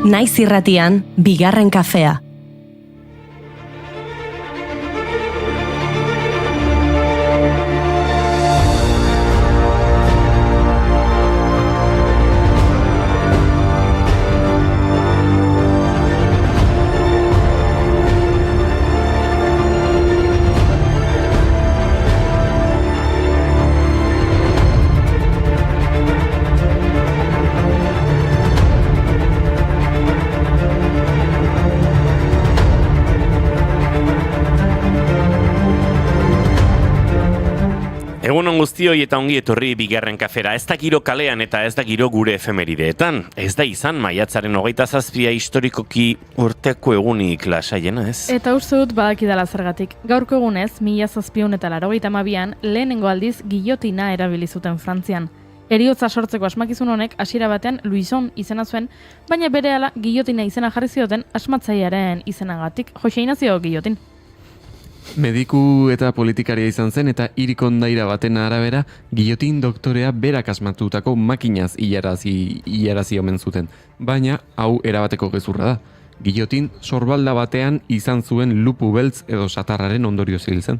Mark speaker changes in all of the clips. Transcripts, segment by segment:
Speaker 1: Naiz irratian, bigarren kafea.
Speaker 2: Egunon guztioi eta ongi etorri bigarren kafera. Ez da giro kalean eta ez da giro gure efemerideetan. Ez da izan maiatzaren 27 historikoki urteko egunik lasaiena, ez?
Speaker 3: Eta uste dut badakidala zergatik. Gaurko egunez, 1782an lehenengo aldiz gillotina erabili zuten Frantzian. Heriotza sortzeko asmakizun honek hasiera batean Louison izena zuen, baina berehala gillotina izena jarri zioten asmatzailearen izenagatik. Jose Ignacio Guillotin.
Speaker 4: Mediku eta politikaria izan zen eta hirikondaira baten arabera Guillotin doktorea berak asmatutako makinaz hilarazi omen zuten. Baina hau erabateko gezurra da. Guillotin sorbalda batean izan zuen lupu beltz edo satarraren ondorioz hil zen.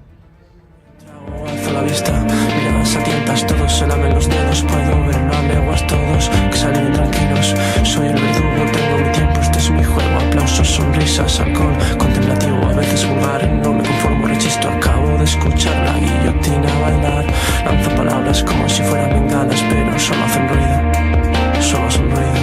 Speaker 5: Alzo la vista, miradas a tientas, todos se lamen los dedos, puedo ver a leguas todos que salen tranquilos. Soy el verdugo, tengo mi tiempo, este es mi juego, aplausos, sonrisas, alcohol, contemplativo, a veces vulgar, no me conformo, rechisto, acabo de escuchar la guillotina bailar. Lanzo palabras como si fueran bengalas, pero solo hacen ruido, solo hacen ruido.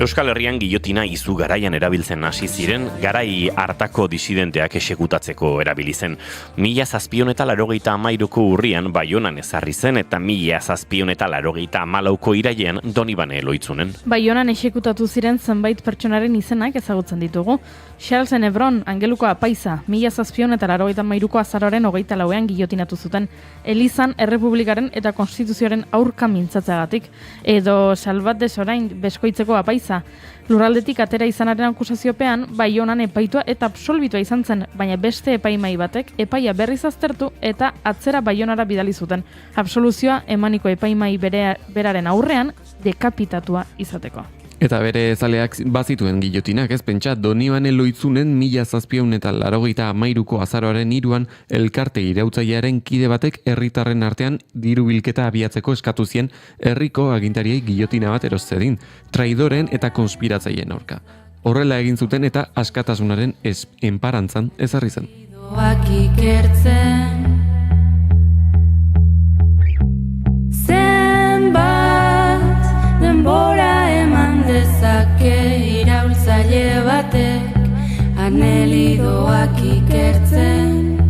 Speaker 2: Euskal Herrian gillotina izu garaian erabiltzen hasi ziren, garai hartako disidenteak exekutatzeko erabili zen. 1783ko urrian Baionan ezarri zen eta 1784ko irailean Donibane Loitzunen.
Speaker 3: Baionan exekutatu ziren zenbait pertsonaren izenak ezagutzen ditugu. Charles Hebron, angeluko apaiza, 1783ko azaroaren 24ean gillotinatu zuten. Elizan, Errepublikaren eta Konstituzioaren aurka mintzatzeagatik. Edo Salvat de Sorain, Beskoitzeko apaiza. Lurraldetik atera izanaren akusaziopean, Baionan epaitua eta absolbitua izan zen, baina beste epaimai batek epaia berriz aztertu eta atzera Baionara bidali zuten. Absoluzioa emaniko epaimai beraren aurrean dekapitatua izateko.
Speaker 4: Eta bere zaleak bazituen gillotinak, ez pentsa, Donibane Loitzunen 1783ko azaroaren 3an elkarte irautzailearen kide batek herritarren artean diru bilketa abiatzeko eskatu zien herriko agintariei gillotina bat eroszedin, traidoren eta konspiratzaileen aurka. Horrela egin zuten eta askatasunaren enparantzan ezarri zen.
Speaker 6: Denbora eman dezake iraultzaile batek anelidoak ikertzen.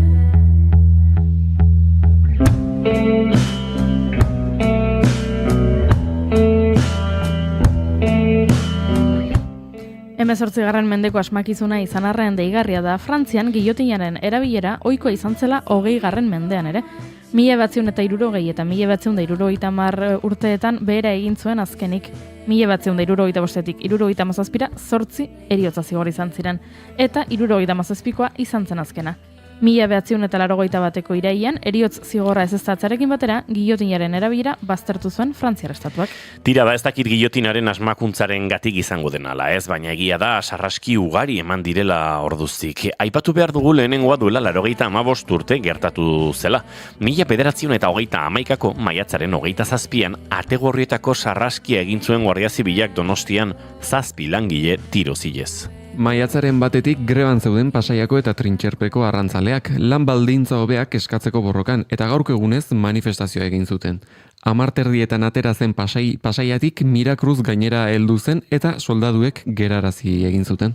Speaker 3: Hemezortzigarren mendeko asmakizuna izan arrean deigarria da Frantzian gillotinaren erabilera ohikoa izan zela 20. mendean ere. 1960 eta 1970 urteetan behera egin zuen azkenik. 1965tik 1977 8 heriotza zigor izan ziren. Eta 1977koa izan zen azkena. 1981ko irailean heriotz zigorra ezeztatzearekin batera gillotinaren erabilera baztertu zuen Frantziar estatuak.
Speaker 2: Tira ez dakit gillotinaren asmakuntzaren gatik izango denala, ez, baina egia da sarraski ugari eman direla orduztik. Aipatu behar dugu lehenengoa duela 95 urte gertatu zela. 1931ko maiatzaren 27an Ategorrietako sarraskia egin zuen Guardia Zibilak Donostian 7 langile tiro zilez.
Speaker 4: Maiatzaren batetik greban zeuden Pasaiako eta Trintxerpeko arrantzaleak lan baldintza hobeak eskatzeko borrokan eta gaurko egunez manifestazioa egin zuten. 10 atera zen Pasaiatik Mirakruz gainera heldu zen eta soldaduek gerarazi egin zuten.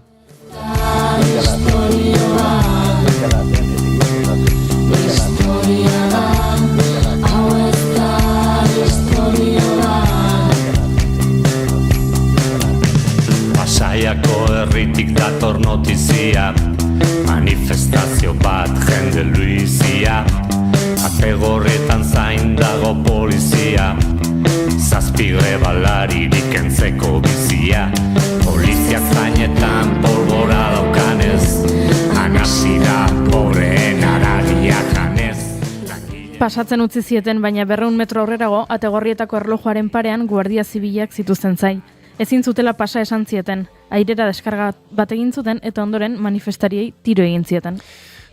Speaker 7: Pasaiako herritik dator notizia, manifestazio bat jende luizia, Ategorrietan zain dago polizia, 7 grebalaririk entzeko bizia, polizia zainetan polbora daukanez, anasira
Speaker 3: Pasatzen utzi zieten, baina 200 metro aurrerago, ategorrietako erlojuaren parean guardia zibilak zituzten zai. Ezin zutela pasa esan zieten, airera deskarga bat egin zuten eta ondoren manifestariei tiro egin zieten.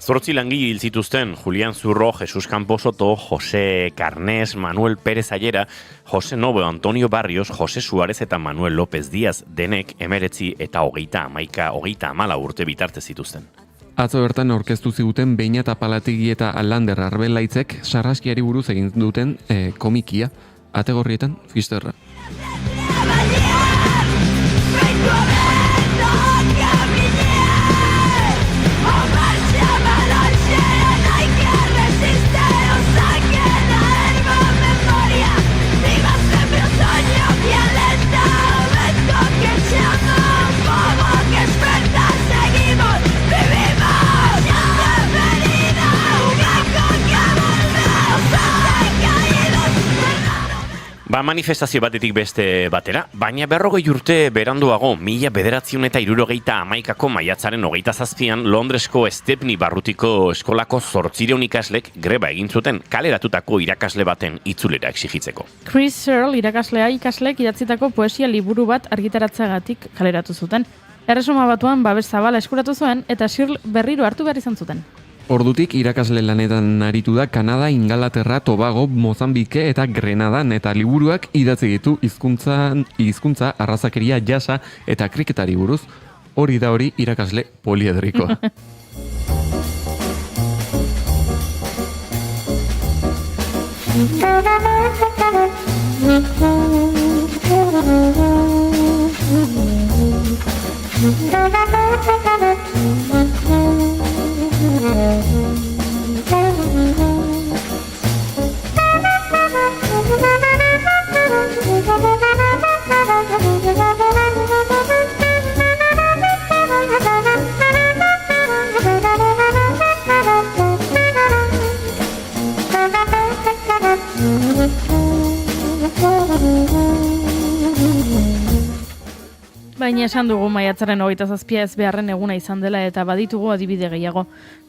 Speaker 2: 8 langile hil zituzten, Julián Zurro, Jesus Camposoto, José Carnés, Manuel Pérez Ayera, José Novo, Antonio Barrios, José Suárez eta Manuel López Díaz, denek 19 eta 34 urte bitarte zituzten.
Speaker 4: Atzo bertan aurkeztu ziguten Beñat Palategi eta Alander Arbelaitzek sarraskiari buruz egin duten komikia, ategorrietan fisterra.
Speaker 2: Manifestazio batetik beste batera, baina 40 urte beranduago, 1971ko maiatzaren 27an Londresko Stepney Barrutiko eskolako 800 ikaslek greba egin zuten kaleratutako irakasle baten itzulera exigitzeko.
Speaker 3: Chris Searle irakaslea ikaslek idatzitako poesia liburu bat argitaratzeagatik kaleratu zuten. Erresuma Batuan babes zabala eskuratu zuen eta Searle berriro hartu behar izan zuten.
Speaker 4: Ordutik irakasle lanetan aritu da Kanada, Ingalaterra, Tobago, Mozambike eta Grenadan eta liburuak idatzi ditu hizkuntza, arrazakeria, jasa eta kriketari buruz. Hori da hori irakasle poliedrikoa.
Speaker 3: Baina esan dugu maiatzaren 27 ez beharren eguna izan dela eta baditugu adibide gehiago.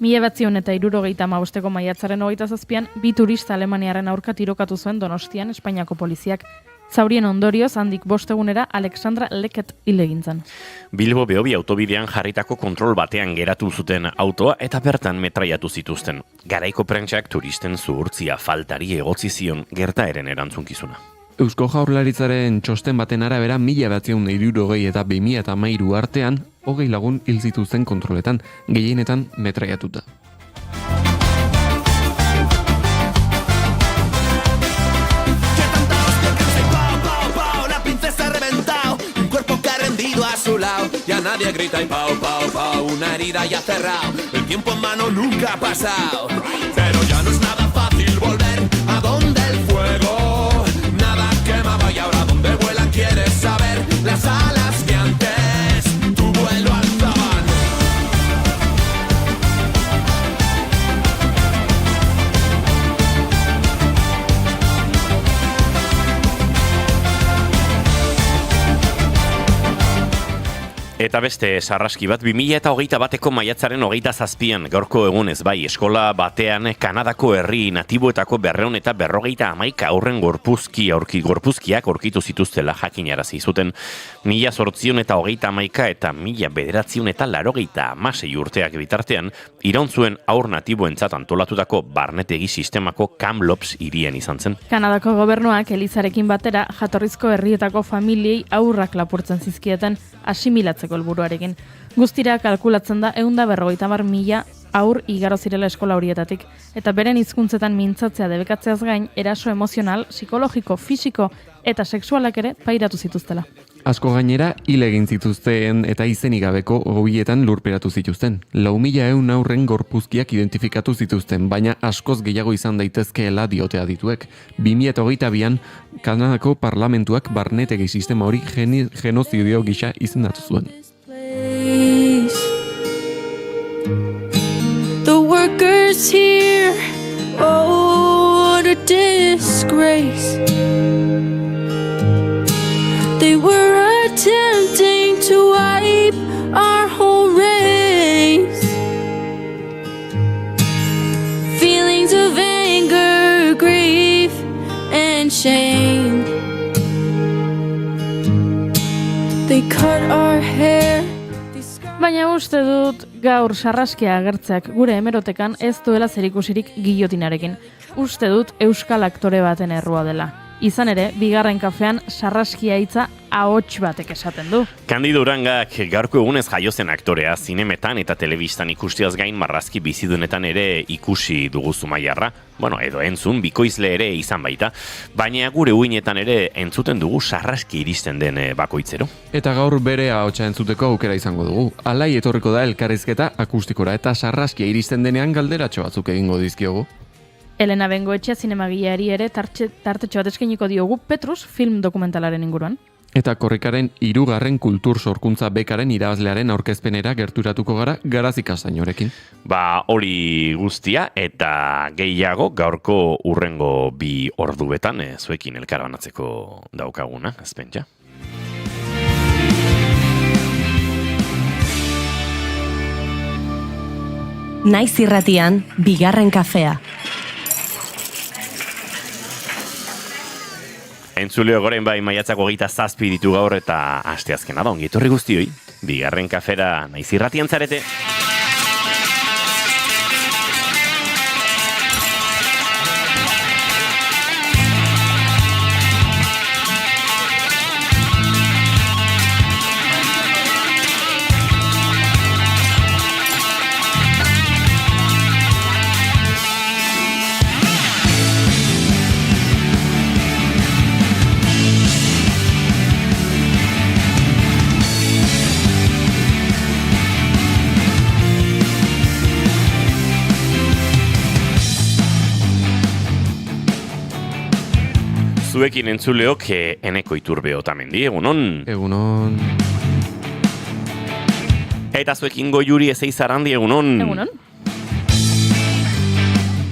Speaker 3: 1975ko maiatzaren 27an 2 turista Alemaniaren aurka tirokatu zuen Donostian Espainiako poliziak. Zaurien ondorioz handik 5 egunera Alexandra Leket hil egin zen.
Speaker 2: Bilbo Beobi autobidean jarritako kontrol batean geratu zuten autoa eta bertan metraiatu zituzten. Garaiko prentsak turisten zuhurtzia faltari egotzi zion gertaeren erantzunkizuna.
Speaker 4: Eusko Jaurlaritzaren txosten baten arabera 1960 eta 2013 artean 20 lagun hil zituzten kontroletan, gehienetan metraiatuta.
Speaker 8: Ya nadie grita y pau, pau, pau, una herida ya cerrado. El tiempo en mano nunca ha pasado. Pero ya no es nada fácil volver a donde el fuego nada quemaba y ahora donde vuelan quieres saber las alas que antes tu vuelo alzaban.
Speaker 2: Eta beste sarraski bat, 2021ko maiatzaren 27an gaurko egunez bai, eskola batean Kanadako herri natiboetako 251 haurren gorpuzkiak aurkitu zituztela jakinarazi zuten. 1831 eta 1986 urteak bitartean, iraun zuen haur natiboentzat antolatutako barnetegi sistemako Kamloops hirian izan zen.
Speaker 3: Kanadako gobernuak Elizarekin batera jatorrizko herrietako familiei aurrak lapurtzen zizkieten asimilatzeko helburuarekin. Guztira kalkulatzen da 150.000 haur igaro zirela eskola horietatik, eta beren hizkuntzetan mintzatzea debekatzeaz gain eraso emozional, psikologiko, fisiko eta sexualak ere pairatu zituztela.
Speaker 4: Asko gainera, hil egin zituzten eta izenik gabeko hobietan lurperatu zituzten. 4.100 haurren gorpuzkiak identifikatu zituzten, baina askoz gehiago izan daitezkeela diote adituek. 2022an Kanadako parlamentuak barnetegi sistema hori genozidio gisa izendatu zuen.
Speaker 6: The workers here, oh, what a disgrace. They were attempting to wipe our whole race. Feelings of anger
Speaker 3: uste dut gaur sarraskia agertzeak gure hemerotekan ez duela zerikusirik gillotinarekin. Uste dut euskal aktore baten errua dela. Izan ere, bigarren kafean sarraskia hitza ahots batek esaten du.
Speaker 2: Candido Urangak gaurko egunez jaio zen aktorea, zinemetan eta telebistan ikustiaz gain marrazki bizidunetan ere ikusi dugu Zumaiarra. Bueno, edo entzun, bikoizle ere izan baita. Baina gure uinetan ere entzuten dugu sarraski iristen den bakoitzero.
Speaker 4: Eta gaur bere ahotsa entzuteko aukera izango dugu. Alai etorriko da elkarrizketa akustikora eta sarraskia iristen denean galderatxo batzuk egingo dizkiogu.
Speaker 3: Elena Bengoetxea zinemagileari ere tartetxo bat eskainiko diogu Petrus film dokumentalaren inguruan.
Speaker 4: Eta korrikaren 3. kultur sorkuntza bekaren irabazlearen aurkezpenera gerturatuko gara Garazi Castañorekin.
Speaker 2: Hori guztia eta gehiago gaurko urrengo 2 orduetan zuekin elkarbanatzeko daukaguna, ezpentsa.
Speaker 1: Naiz irratian, bigarren kafea.
Speaker 2: Entzuleo goren bai maiatzak 27 ditu gaur eta asteazkena da ongi etorri guztioi. Bigarren kafera naiz irratian zarete. Zuekin entzuleok Eneko Iturbe Otamendi, egunon.
Speaker 4: Egunon.
Speaker 2: Eta zuekin Goiuri Ezeizarrandi, egunon.
Speaker 3: Egunon.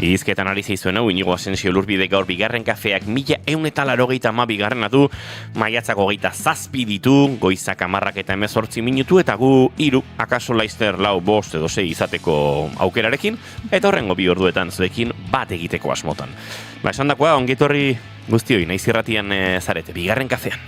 Speaker 2: Izketan ari zeizuen hau, Inigo Asensio Lurbide gaur bigarren kafeak 1182 du, maiatzak 27 ditu, goizak 10 eta 18 minutu, eta gu 3, akaso laizter 4, 5 edo 6 izateko aukerarekin, eta horrengo 2 orduetan zuekin bat egiteko asmotan. Esan dakoa, ongitorri guztioi, naiz irratian zarete, bigarren kafean.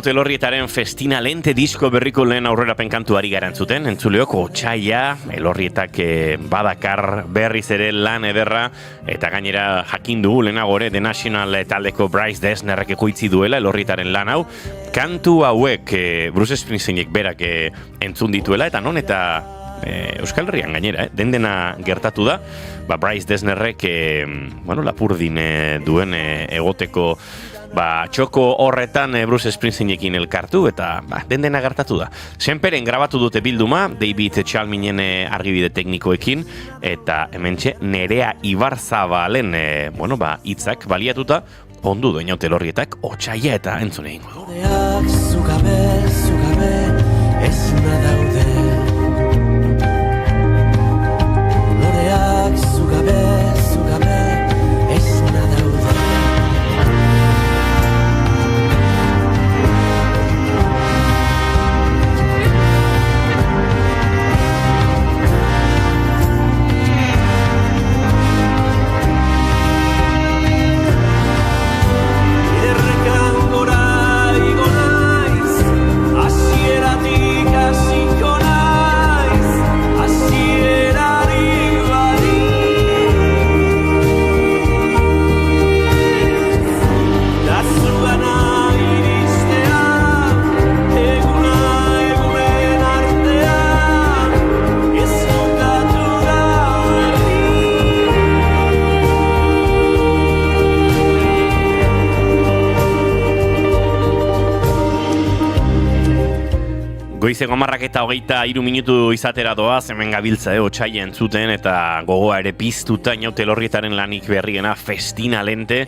Speaker 2: Elorrietaren Festina lente disko berriko lehen aurrerapen kantuari garantzuten, entzuleok otsaia, Elorrietak badakar berriz ere lan ederra, eta gainera jakin dugu lehenago ere The National taldeko Bryce Dessnerrek ekoitzi duela Elorrietaren lan hau, kantu hauek Bruce Springsteenek berak entzun dituela, eta non eta Euskal Herrian gainera, dena gertatu da, Bryce Dessnerrek, lapurdin duen egoteko txoko horretan Bruce Springsteenekin elkartu, eta dena gertatu da. Senperen grabatu dute bilduma, David Chalminen argibide teknikoekin, eta hementxe Nerea Ibarzabalen hitzak baliatuta, ondu doina Telorrietak otsaia eta entzun egingo du.
Speaker 5: Loreak zugabe, esna daude. Loreak zugabe, esna daude.
Speaker 2: Goizeko 10:23 minutu izatera doaz, hemen gabiltza otsaia entzuten eta gogoa ere piztuta Inau Telorrietaren lanik berriena Festina Lente,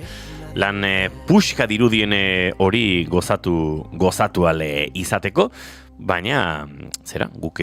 Speaker 2: lan puxka dirudien hori gozatu ale izateko, baina guk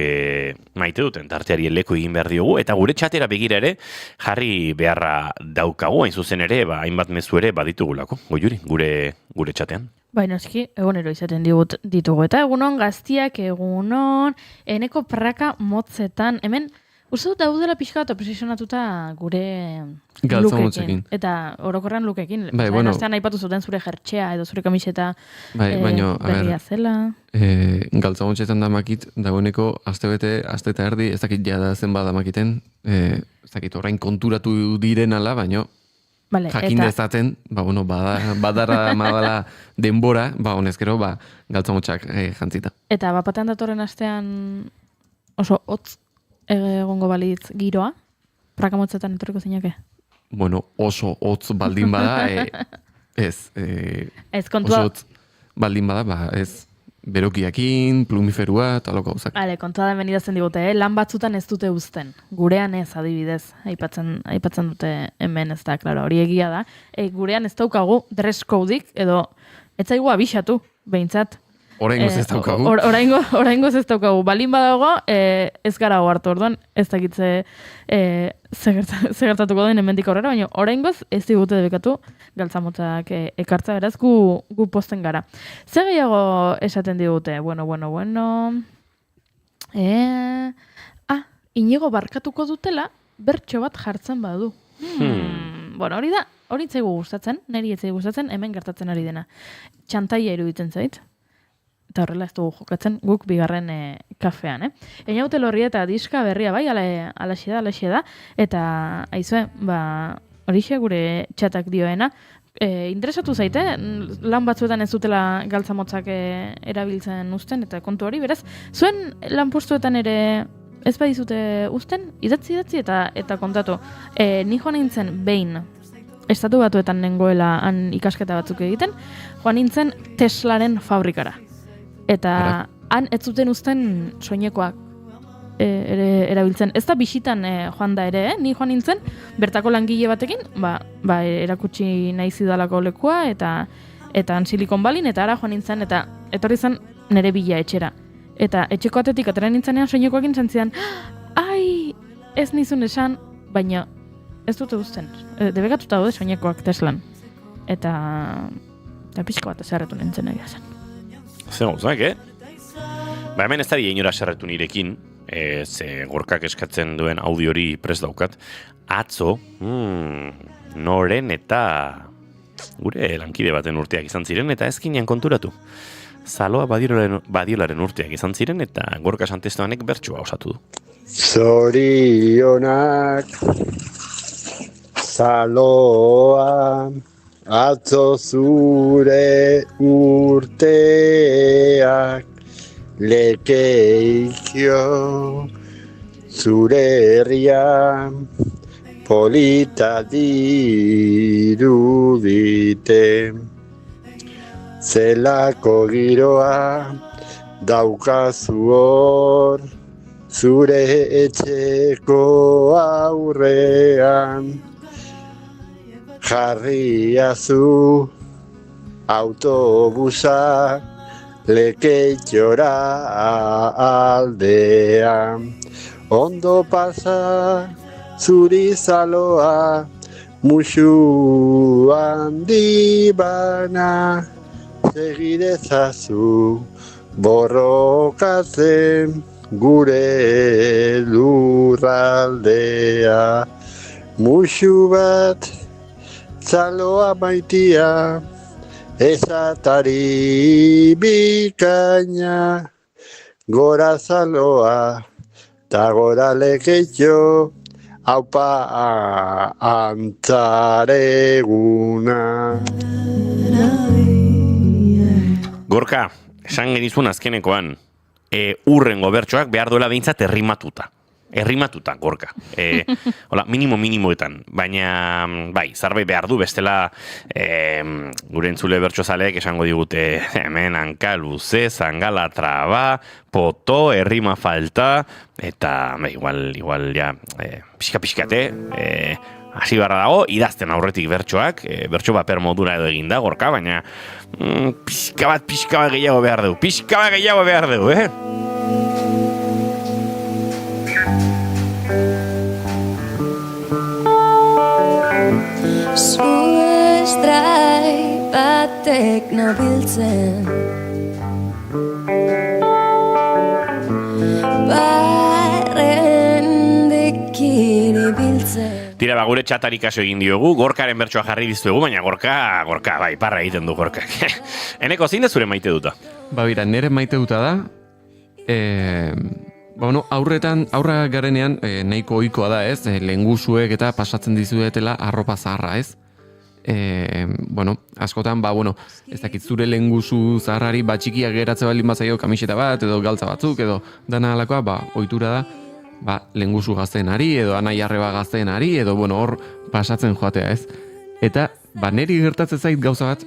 Speaker 2: maite duten tarteari leku egin behar diogu, eta gure txatera begira ere jarri beharra daukagu, hain zuzen ere, hainbat mezu ere baditugulako, Goiuri, gure txatean.
Speaker 3: Baina eski, egunero izaten ditugu. Eta egunon gaztiak, egunon, eneko praka motzetan. Hemen, uste dut daudela pixka eta presionatuta gure lukekin. Eta orokorrean lukekin. Astean aipatu zuten zure jertxea edo zure kamiseta berria zela.
Speaker 4: Galtzamotxetan da makit, dagoeneko astebete, aste eta erdi, ez dakit jada zen bada makiten, ez dakit orain konturatu diren ala, baino jakin dezaten, badarra madala denbora, honezkero, galtzamotxak jantzita.
Speaker 3: Eta bapatean datorren astean oso hotz egongo balitz giroa, prakamotzetan etorriko zinake?
Speaker 4: Oso hotz baldin bada, ez kontua. Oso hotz baldin bada, ez berokiakin, plumiferua, eta loko gauzak.
Speaker 3: Kontua da menidazen digute, lan batzutan ez dute uzten. Gurean ez, adibidez, aipatzen dute hemen ez da, klaro, hori egia da. Gurean ez daukagu dress codeik, edo ez zaigu abixatu, behintzat.
Speaker 4: Oraingoz ez daukagu.
Speaker 3: Oraingoz ez daukagu. Balin badago, ez gara hartu orduan, ez dakitze gertatuko den hemendik aurrera, baina oraingoz ez digute debekatu galtzamotzak ekartza, beraz gu posten gara. Zer gehiago esaten digute? Inigo barkatuko dutela, bertso bat jartzen badu. Hori itzaigu gustatzen, niri itzaigu gustatzen, hemen gertatzen ari dena. Txantaia iruditzen zait. Eta horrela ez dugu jokatzen guk bigarren kafean, Inau Telorrieta diska berria bai, alaxe da, eta aizue, horixe gure txatak dioena, interesatu zaite, lan batzuetan ez dutela galtzamotzak erabiltzen uzten, eta kontu hori, beraz, zuen lanpostuetan ere ez badizute uzten, idatzi eta kontatu. Ni joan nintzen behin, estatu batuetan nengoela han ikasketa batzuk egiten, joan nintzen Teslaren fabrikara. Eta han ez zuten uzten soinekoak ere erabiltzen. Ez da bisitan joan da ere, ni joan nintzen, bertako langile batekin, erakutsi nahi zidalako lekua, eta han Silicon Valleyn, eta ara joan nintzen, eta etorri zen nire bila etxera. Eta etxeko atetik atera nintzenean soinekoakin zentzidan, ez nizun esan, baina ez dute uzten. Debekatuta daude soinekoak Teslan. Eta pixko bat ezerretu nintzen egia zen.
Speaker 2: Zer gauzak, hemen ez da inora serretu nirekin, ze gorkak eskatzen duen audio hori prest daukat. Atzo, noren eta gure lankide baten urteak izan ziren, eta ezkinean konturatu. Zaloa Badiolaren urteak izan ziren, eta Gorka Santestoanek bertsoa osatu du.
Speaker 9: Zorionak, Zaloa, atzo zure urteak lekeikio zure herria polita dirudite. Zelako giroa daukazu hor, zure etxeko aurrean. Jarriazu autobusa Lekeitiora aldean. Ondo pasa zuri zaloa, musu handi bana, segidezazu borrokatzen gure lurraldea. Musu bat zaloa maitia, esatari bikaina, gora zaloa, ta gora Lekeitio, haupa antzareguna.
Speaker 2: Gorka, esan genizun azkenekoan, urrengo bertsoak behar duela behintzat errimatuta. Errimatuta, Gorka. Hola, minimoetan. Baina, bai, zarbait behar du, bestela gure entzule bertsozaleek esango digute hemen hanka luze, zangala traba, poto, errima falta, eta igual ja, pixka-pixkate, hasi barra dago, idazten aurretik bertsoak, bertso paper modura edo eginda, Gorka, baina pixka bat gehiago behar du,
Speaker 6: Zuestrai batek nabiltzen, barrendekin ibiltzen.
Speaker 2: Tira, gure txatari kaso egin diogu, Gorkaren bertsoa jarri dizuegu, baina Gorka, bai, parra egiten du Gorkak. Eneko, zein da zure maite duta?
Speaker 4: Bira, nire maite duta da, aurra garenean nahiko ohikoa da, ez? Lehengusuek eta pasatzen dizuetela arropa zaharra, ez? Askotan, ez dakit zure lehengusu zaharrari txikiak geratze baldin bazaio kamiseta bat, edo galtza batzuk, edo dana alakoa, ohitura da, lehengusu gazteenari, edo anai arreba gazteenari, edo hor pasatzen joatea, ez? Eta, niri gertatzen zait gauza bat,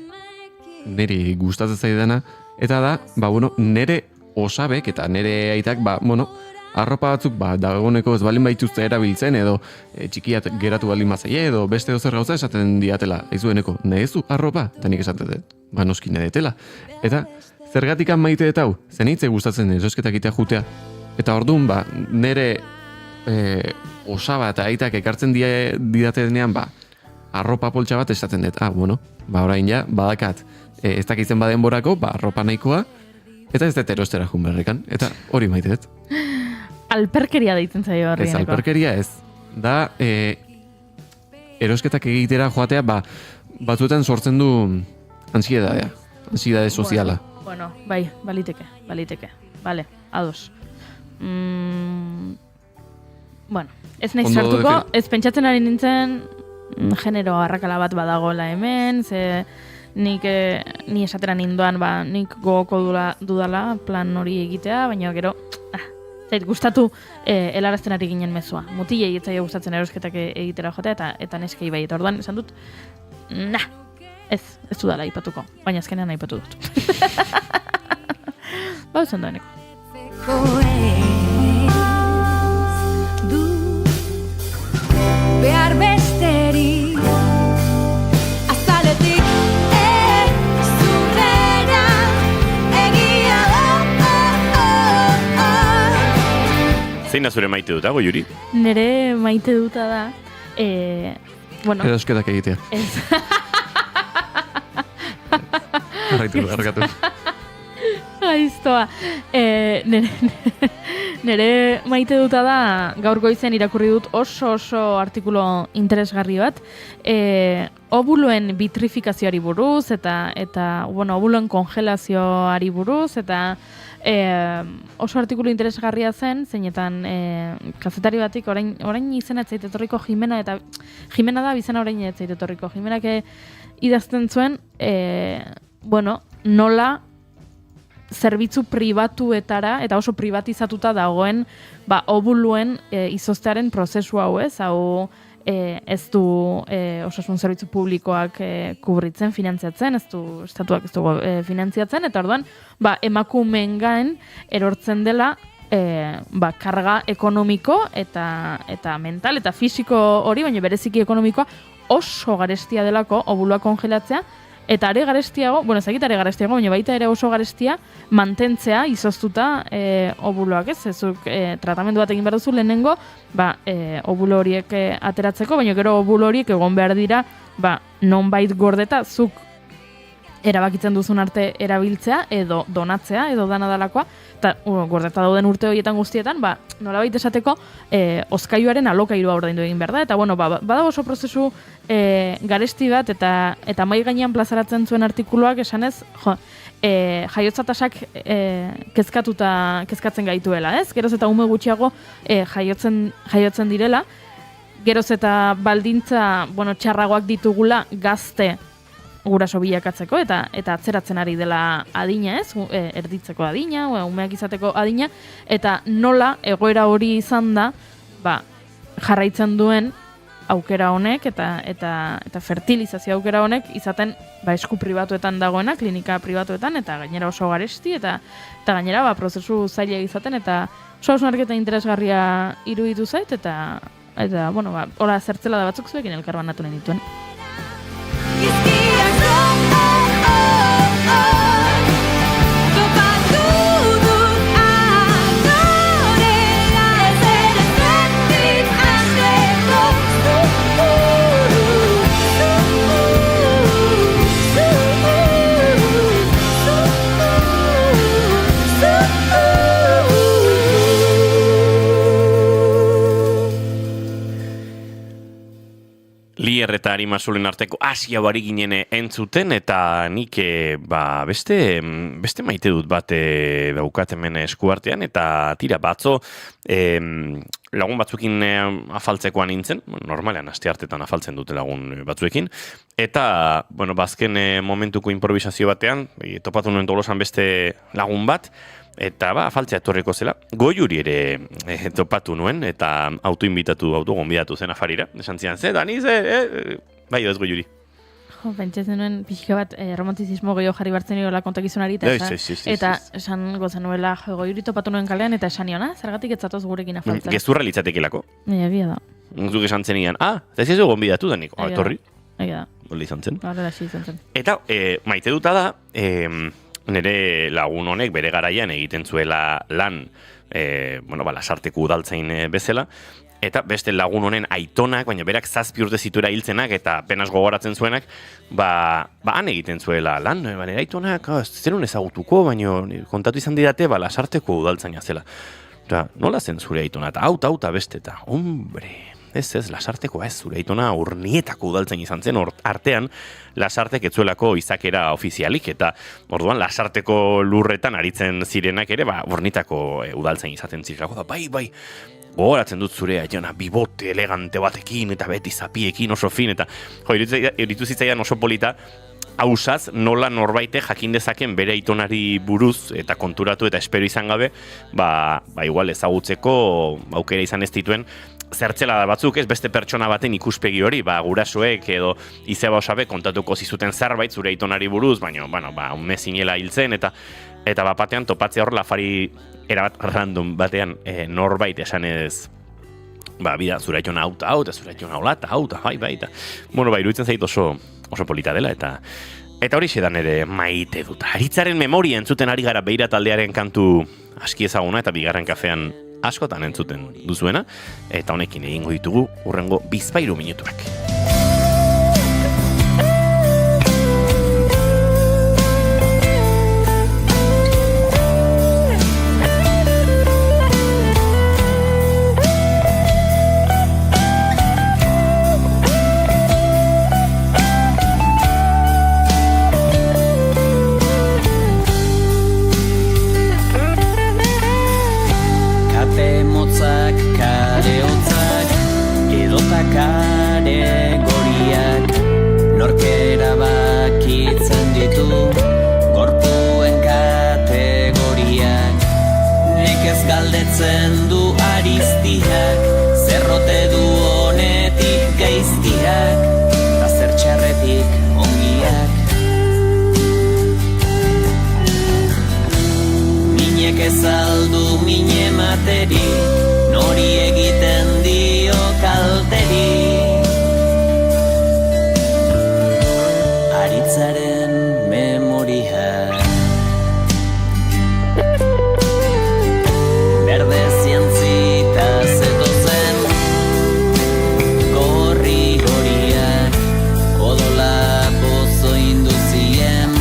Speaker 4: niri gustatzen zaidana, eta da, nire osabek eta nire aitak, arropa batzuk, dagoeneko ez baldin baituzte erabiltzen, edo txikiat geratu baldin bazaie, edo beste dozer gauza esaten diatela, aizueneko, nezu arropa, eta nik esaten dut, noski nedetela. Eta, zergatikan maite dut hau, zenitze gustatzen erosketak itea jutea. Eta orduan, nire osaba eta aitak ekartzen didate denean, arropa poltsa bat esaten dut. Orain ja, badakat, ez dakitzen badenborako, arropa nahikoa, eta ez dut erostera jun berrekan, eta hori maite dut.
Speaker 3: Alperkeria deitzen zaio horri.
Speaker 4: Ez, alperkeria ez. Da, erosketak egitera joatea, batzuetan sortzen du ansiedadea, ansiedade soziala.
Speaker 3: Bai, baliteke. Vale, ados. Ez nahi sartuko, ez pentsatzen ari nintzen genero arrakala bat badagoela hemen, ze ni esatera ninduan, nik gogoko dudala plan hori egitea, baina gero, zait gustatu helarazten ari ginen mezua. Mutilei etzaio gustatzen erosketak egitera joatea, eta neskei bai, eta orduan esan dut, ez dudala aipatuko, baina azkenean aipatu dut. Esan doeneko.
Speaker 6: Behar besteri azaletik zurera egia
Speaker 2: Zein da zure maite dut, Juri?
Speaker 3: Nere maite duta da
Speaker 4: erosketak egitea. Arraitu.
Speaker 3: Gaiztoa. Nere maite duta da, gaur goizen irakurri dut oso artikulo interesgarri bat, obuluen vitrifikazioari buruz, eta obuluen kongelazioari buruz, eta oso artikulu interesgarria zen, zeinetan kazetari batik, orain izena etzait etorriko Jimena, eta Jimena da bizena orain etzait etorriko. Jimenak idazten zuen, nola zerbitzu pribatuetara eta oso privatizatuta dagoen obuluen izoztearen prozesu hau, ez? Hau ez du osasun zerbitzu publikoak kubritzen, finantziatzen, ez du estatuak ez du finantziatzen, eta orduan emakumeengain erortzen dela karga ekonomiko eta mental eta fisiko hori, baina bereziki ekonomikoa oso garestia delako obulua kongelatzea, eta are garestiago, baina baita ere oso garestia mantentzea izoztuta obuloak, ez? Ezuk tratamendu bat egin behar duzu lehenengo, obulo horiek ateratzeko, baina gero obulo horiek egon behar dira, nonbait gordeta, zuk erabakitzen duzun arte erabiltzea, edo donatzea, edo dana dalakoa, eta gordeta dauden urte horietan guztietan, nolabait esateko, hozkailuaren alokairua ordaindu egin behar da, eta badago oso prozesu garesti bat, eta mai gainean plazaratzen zuen artikuluak esanez, jaiotza tasak kezkatzen gaituela, ez? Geroz eta ume gutxiago jaiotzen direla, geroz eta baldintza txarragoak ditugula gazte guraso bilakatzeko eta atzeratzen ari dela adina, ez? Erditzeko adina, umeak izateko adina, eta nola egoera hori izan da, jarraitzen duen aukera honek eta fertilizazio aukera honek izaten esku pribatuetan dagoena, klinika pribatuetan, eta gainera oso garesti, eta gainera prozesu zaila izaten, eta oso hausnarketa interesgarria iruditu zait, eta hola zertzela da batzuk zuekin elkarbanatu nahi dituen.
Speaker 2: Lier eta Arima Zulen arteko Asia bari ginen entzuten, eta nik beste maite dut bat daukat hemen eskuartean, eta tira batzo lagun batzuekin afaltzekoan nintzen, normalean asteartetan afaltzen dute lagun batzuekin, eta bazken momentuko improvisazio batean, topatu nuen Tolosan beste lagun bat, eta afaltzea etorriko zela. Goiuri ere topatu nuen, eta autogonbidatu zen afarira. Esan zian, Dani, bai ez Goiuri.
Speaker 3: Pentsatzen nuen pixka bat romantizismo gehiago jarri bartzen niola kontakizunari, eta esan gozen nuela Goiuri topatu nuen kalean, eta esan niona, zergatik etzatoz gurekin afaltzen.
Speaker 2: Gezurra litzatekilako.
Speaker 3: Egia da.
Speaker 2: Zuk esan zen nian, ez ez gonbidatu da niko, etorri.
Speaker 3: Egia da.
Speaker 2: Hori izan zen.
Speaker 3: Izan zen.
Speaker 2: Eta maite duta da, nire lagun honek bere garaian egiten zuela lan, lasarteko udaltzain bezala, eta beste lagun honen aitonak, baina berak 7 urte zituera hiltzenak, eta penas gogoratzen zuenak, han egiten zuela lan, nire aitonak, zenun ezagutuko, baina kontatu izan didate, lasarteko udaltzaina zela. Eta nola zen zure aitona, eta auta beste, eta hombre... Ez, Lasartekoa ez, zure aitona Urnietako udaltzen izan zen, artean Lasartek etzuelako izakera ofizialik, eta orduan Lasarteko lurretan aritzen zirenak ere, Urnietako udaltzen izaten zirako da, bai, gogoratzen dut zure aitona bibote elegante batekin, eta beti zapiekin oso fin, eta iritu zitzaidan oso polita, hausaz nola norbaite jakin dezaken bere aitonari buruz eta konturatu eta espero izan gabe, igual ezagutzeko aukera izan ez dituen, zertzela da batzuk, ez beste pertsona baten ikuspegi hori, gurasoek edo izeba osabe kontatuko zizuten zerbait zure aitonari buruz, baina, ume zinela hiltzen, eta batean topatzea horrela afari erabat random batean norbait esanez, bida, zure aitona auta, zure aitona olata, auta, bai, eta, iruditzen zait oso polita dela, eta hori xedan ere maite dut. Aritzaren memoria entzuten ari gara Beira taldearen kantu aski ezaguna, eta bigarren kafean askotan entzuten duzuena, eta honekin egingo ditugu hurrengo bizpahiru minutuak.
Speaker 10: Kare hotzak, edota kare hartzen du ariztiak, zerrote du honetik gaiztiak, eta zer txarretik ongiak. Minek ezaldu mine materi, nori egiten dio kalteri. Aritzaren memoria. Berde zientzita zetozen gorri horiak, odola pozo induzien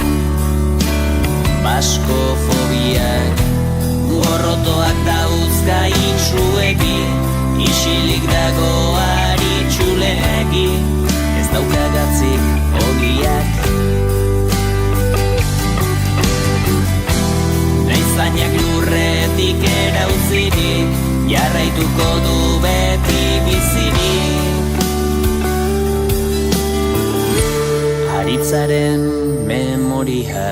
Speaker 10: baskofobiak, gorrotoak dauzka itxueki, isilik dago aritxuleki, ez daukagatzik ogiak. Naizainak lurretik erauzirik, jarraituko du beti bizirik. Aritzaren memoria.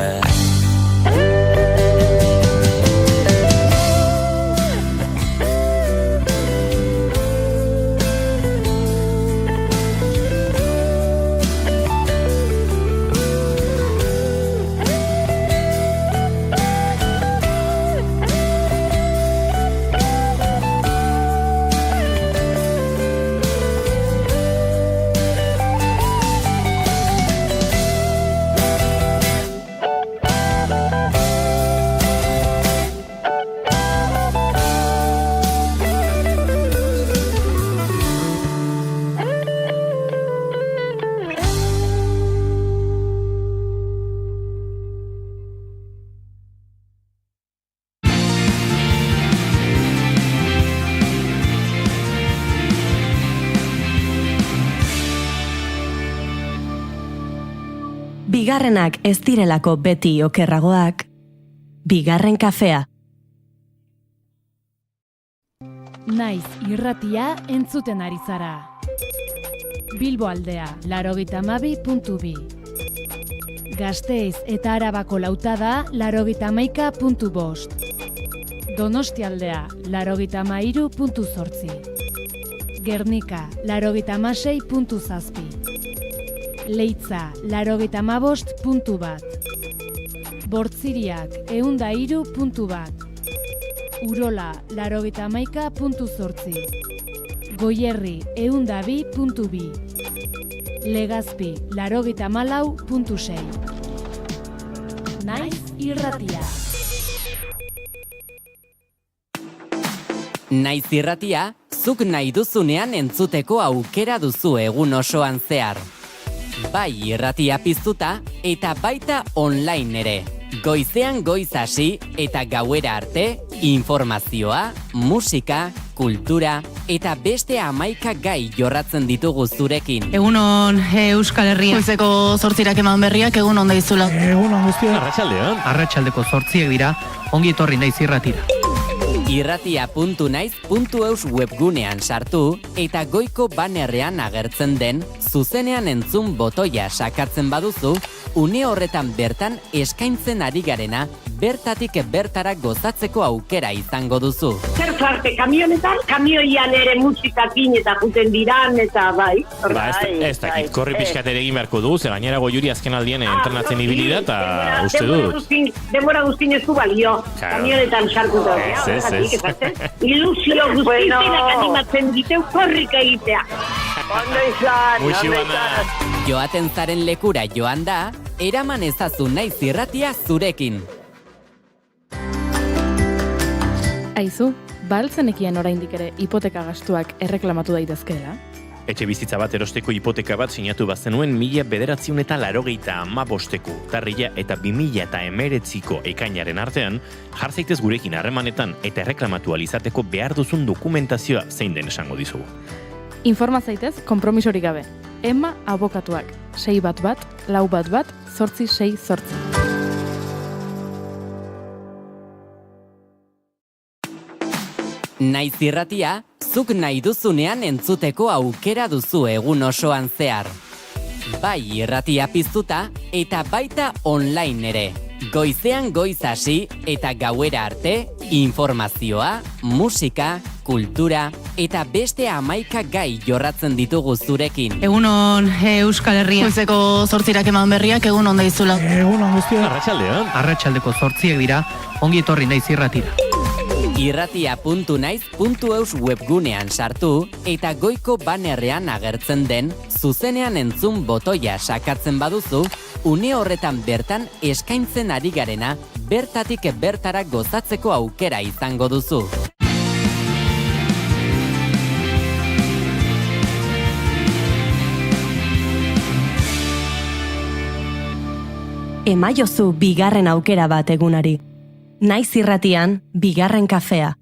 Speaker 1: Bigarrenak ez direlako beti okerragoak, bigarren kafea.
Speaker 3: Naiz irratia entzuten ari zara. Bilbo aldea, 92.2. Gasteiz eta Arabako lautada, 91.5. Donostialdea, 93.8. Gernika, 96.7. Leitza, 95.1. Bortziriak, 103.1. Urola, 91.8. Goierri, 102.2. Legazpi, 94.6. Naiz irratia.
Speaker 11: Naiz irratia, zuk nahi duzunean entzuteko aukera duzu egun osoan zehar. Bai irratia piztuta eta baita online ere. Goizean goiz hasi eta gauera arte, informazioa, musika, kultura eta beste 11 gai jorratzen ditugu zurekin.
Speaker 12: Egunon Euskal Herria. Goizeko 8 eman berriak, egunon daizula.
Speaker 13: Egunon guztia.
Speaker 2: Arratsaldean.
Speaker 13: Arratsaldeko 8 dira, ongi etorri Naiz irratira.
Speaker 11: Irratia.naiz.eus webgunean sartu eta goiko banerrean agertzen den zuzenean entzun botoia sakatzen baduzu, une horretan bertan eskaintzen ari garena bertatik bertara gozatzeko aukera izango duzu.
Speaker 14: Zer zarte kamionetan, kamioian ere musikakin eta juten diran eta bai.
Speaker 2: Ez dakit, korri pixkat ere egin beharko dugu, ze gainera Goiuri azken aldian entrenatzen ibili da, eta uste dut.
Speaker 14: Denbora guztin ez du balio, kamionetan sartuta. Ilusio guztiak animatzen diteu korrika egitea. Ondo izan.
Speaker 11: Joaten zaren lekura joan da, eraman ezazu Naiz irratia zurekin.
Speaker 3: Aizu, baltzenekien oraindik ere hipoteka gastuak erreklamatu daitezkeela?
Speaker 2: Etxe bizitza bat erosteko hipoteka bat sinatu bazenuen 1995ko urtarrila eta 2019ko ekainaren artean, jar zaitez gurekin harremanetan eta erreklamatu alizateko behar duzun dokumentazioa zein den esango dizugu.
Speaker 3: Informa zaitez, konpromisorik gabe. Emma abokatuak, 611 411 868.
Speaker 11: Naiz irratia, zuk nahi duzunean entzuteko aukera duzu egun osoan zehar. Bai irratia piztuta eta baita online ere. Goizean goiz hasi eta gauera arte, informazioa, musika, kultura eta beste 11 gai jorratzen ditugu zurekin.
Speaker 12: Egunon Euskal Herria. Goizeko 8 eman berriak egun on daizula.
Speaker 13: Egunon guztia. Arratsaldean. Arratsaldeko 8 dira. Ongi etorri naiz irratira.
Speaker 11: Irratia.naiz.eus webgunean sartu eta goiko banerrean agertzen den zuzenean entzun botoia sakatzen baduzu, une horretan bertan eskaintzen ari garena bertatik bertara gozatzeko aukera izango duzu.
Speaker 1: Emaiozu bigarren aukera bat egunari. Naiz irratian, bigarren kafea.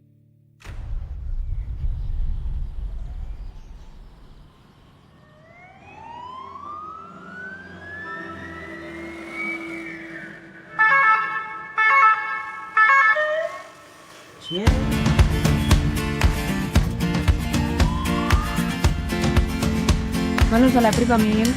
Speaker 3: Manos a la tripa, Miguel.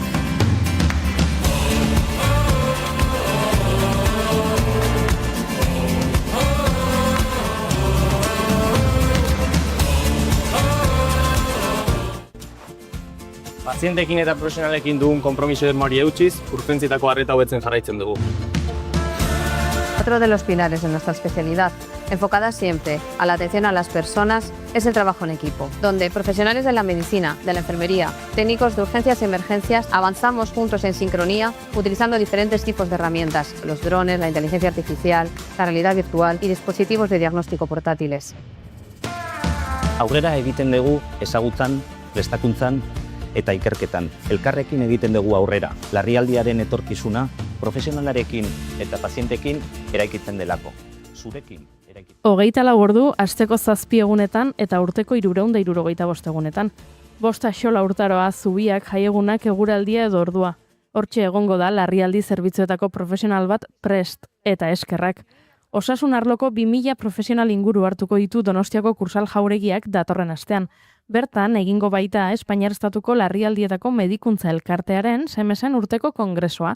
Speaker 15: Pazientekin eta profesionalekin dugun konpromiso irmoari eutxiz, urgentzietako arreta hobetzen jarraitzen dugu.
Speaker 16: Otro de los pilares de nuestra especialidad, enfocada siempre a la atención a las personas, es el trabajo en equipo, donde profesionales de la medicina, de la enfermería, técnicos de urgencias y emergencias, avanzamos juntos en sincronía, utilizando diferentes tipos de herramientas, los drones, la inteligencia artificial, la realidad virtual y dispositivos de diagnóstico portátiles.
Speaker 17: Aurrera egiten dugu ezagutzan, prestakuntzan eta ikerketan. Elkarrekin egiten dugu aurrera. Larrialdiaren etorkizuna profesionalarekin eta pazientekin eraikitzen delako. Zurekin eraikitzen.
Speaker 3: 24 ordu asteko 7 egunetan eta urteko 365 egunetan. 5 axola urtaroa, zubiak, jaiegunak, eguraldia edo ordua. Hortxe egongo da larrialdi zerbitzuetako profesional bat prest eta eskerrak. Osasun arloko 2000 profesional inguru hartuko ditu Donostiako kursal jauregiak datorren astean. Bertan, egingo baita Espainiar Estatuko larrialdietako medikuntza elkartearen semesen urteko kongresua.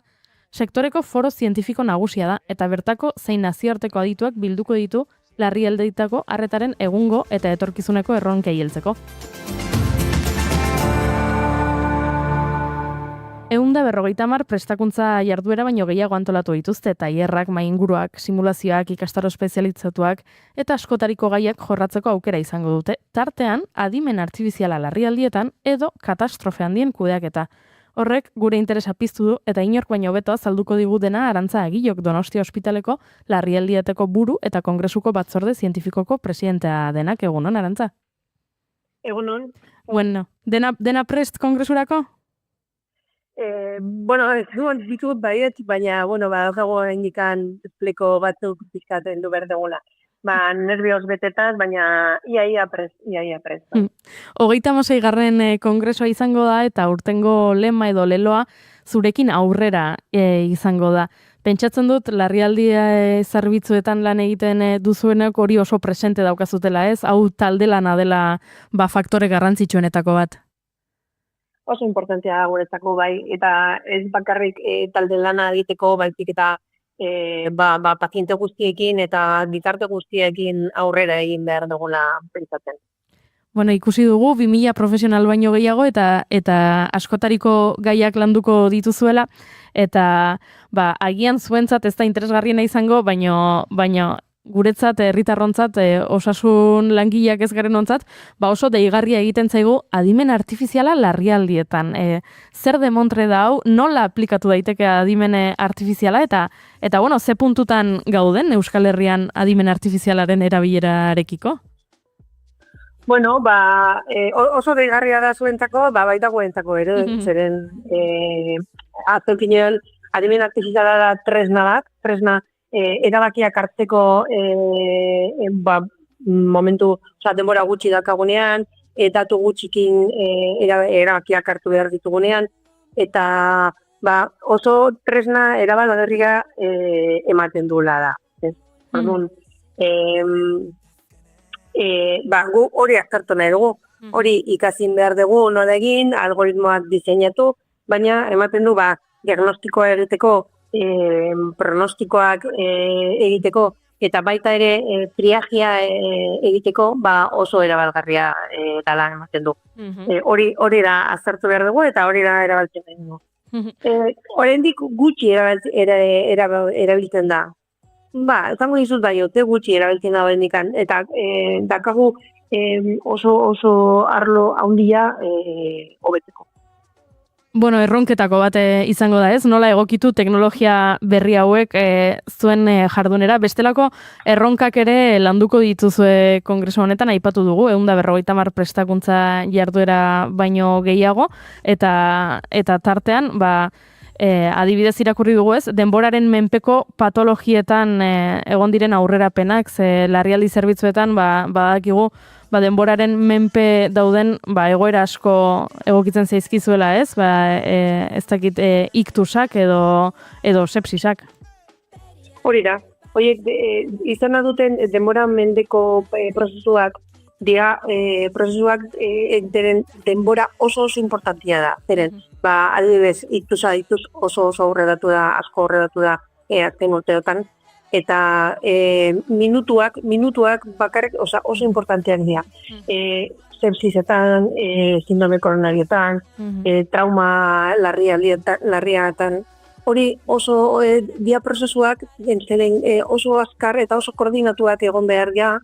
Speaker 3: Sektoreko foro zientifiko nagusia da eta bertako zein nazioarteko adituak bilduko ditu larrialdietako arretaren egungo eta etorkizuneko erronkei heltzeko. 150 prestakuntza jarduera baino gehiago antolatu dituzte, tailerrak, mainguruak, simulazioak, ikastaro espezializatuak eta askotariko gaiak jorratzeko aukera izango dute. Tartean, adimen artifiziala larrialdietan edo katastrofe handien kudeaketa. Horrek gure interesa piztu du eta inork baino hobeto azalduko digu dena Arantza Agillok Donostia Ospitaleko larrialdietako buru eta kongresuko batzorde zientifikoko presidentea denak. Egunon, Arantza?
Speaker 14: Egunon.
Speaker 3: Bueno, dena prest kongresurako?
Speaker 14: Bueno, ez ditut baiet, baina, bueno, dago indikan pleko batzuk pizkaten du berdegula. Nervioz betetaz, baina ia prest.
Speaker 3: 36. Kongresua izango da eta urtengo lema edo leloa zurekin aurrera izango da. Pentsatzen dut, larrialdi zerbitzuetan lan egiten duzuenak hori oso presente daukazutela, ez? Hau talde lana dela faktore garrantzitsuenetako bat.
Speaker 14: Oso importantea da guretzako bai, eta ez bakarrik talde lana egiteko, baizik eta paziente guztiekin eta bitarte guztiekin aurrera egin behar dugula pentsatzen.
Speaker 3: Bueno, ikusi dugu 2000 profesional baino gehiago eta askotariko gaiak landuko dituzuela eta agian zuentzat ez da interesgarriena izango, baino guretzat, herritarrontzat, osasun langileak ez garen ontzat, oso deigarria egiten zaigu adimen artifiziala larrialdietan. Zer demontre da hau, nola aplikatu daiteke adimen artifiziala eta bueno, ze puntutan gauden Euskal Herrian adimen artifizialaren erabilerarekiko?
Speaker 14: Bueno, oso deigarria da zuentzako, baita guentzako ere, zeren azkenfinean adimen artifiziala da tresna erabakiak hartzeko momentu, denbora gutxi dakagunean, datu gutxikin erabakiak hartu behar ditugunean, eta oso tresna erabakigarria ematen duela da. Orduan, gu hori aztertu nahi dugu, hori ikazin behar dugu, nola egin, algoritmoak diseinatu, baina ematen du diagnostikoa egiteko pronostikoak egiteko, eta baita ere triagia egiteko, oso erabalgarria dela ematen du. Hori da aztertu behar dugu, eta hori da erabiltzen dugu. Oraindik gutxi erabiltzen da. Esango dizut gutxi erabiltzen da oraindikan, eta dakagu oso arlo handia hobetzeko.
Speaker 3: Bueno, erronketako bat izango da, ez? Nola egokitu teknologia berri hauek zuen jardunera. Bestelako erronkak ere landuko dituzue kongresu honetan, aipatu dugu, 150 prestakuntza jarduera baino gehiago, eta tartean, adibidez irakurri dugu ez, denboraren menpeko patologietan egon diren aurrerapenak, ze larrialdi zerbitzuetan badakigu denboraren menpe dauden egoera asko egokitzen zaizkizuela, ez? Ez dakit iktusak edo sepsisak.
Speaker 14: Hori da. Horiek izan duten denbora mendeko prozesuak dira prozesuak denbora oso importantia da. Zeren, adibidez, iktusa dituz oso aurreratu da, asko aurreratu da azken urteotan. Eta minutuak bakarrik oso importanteak dira. Sepsisetan, sindrome koronarietan, trauma larriatan, hori oso dia prozesuak zeren oso azkar eta oso koordinatuak egon behar dira,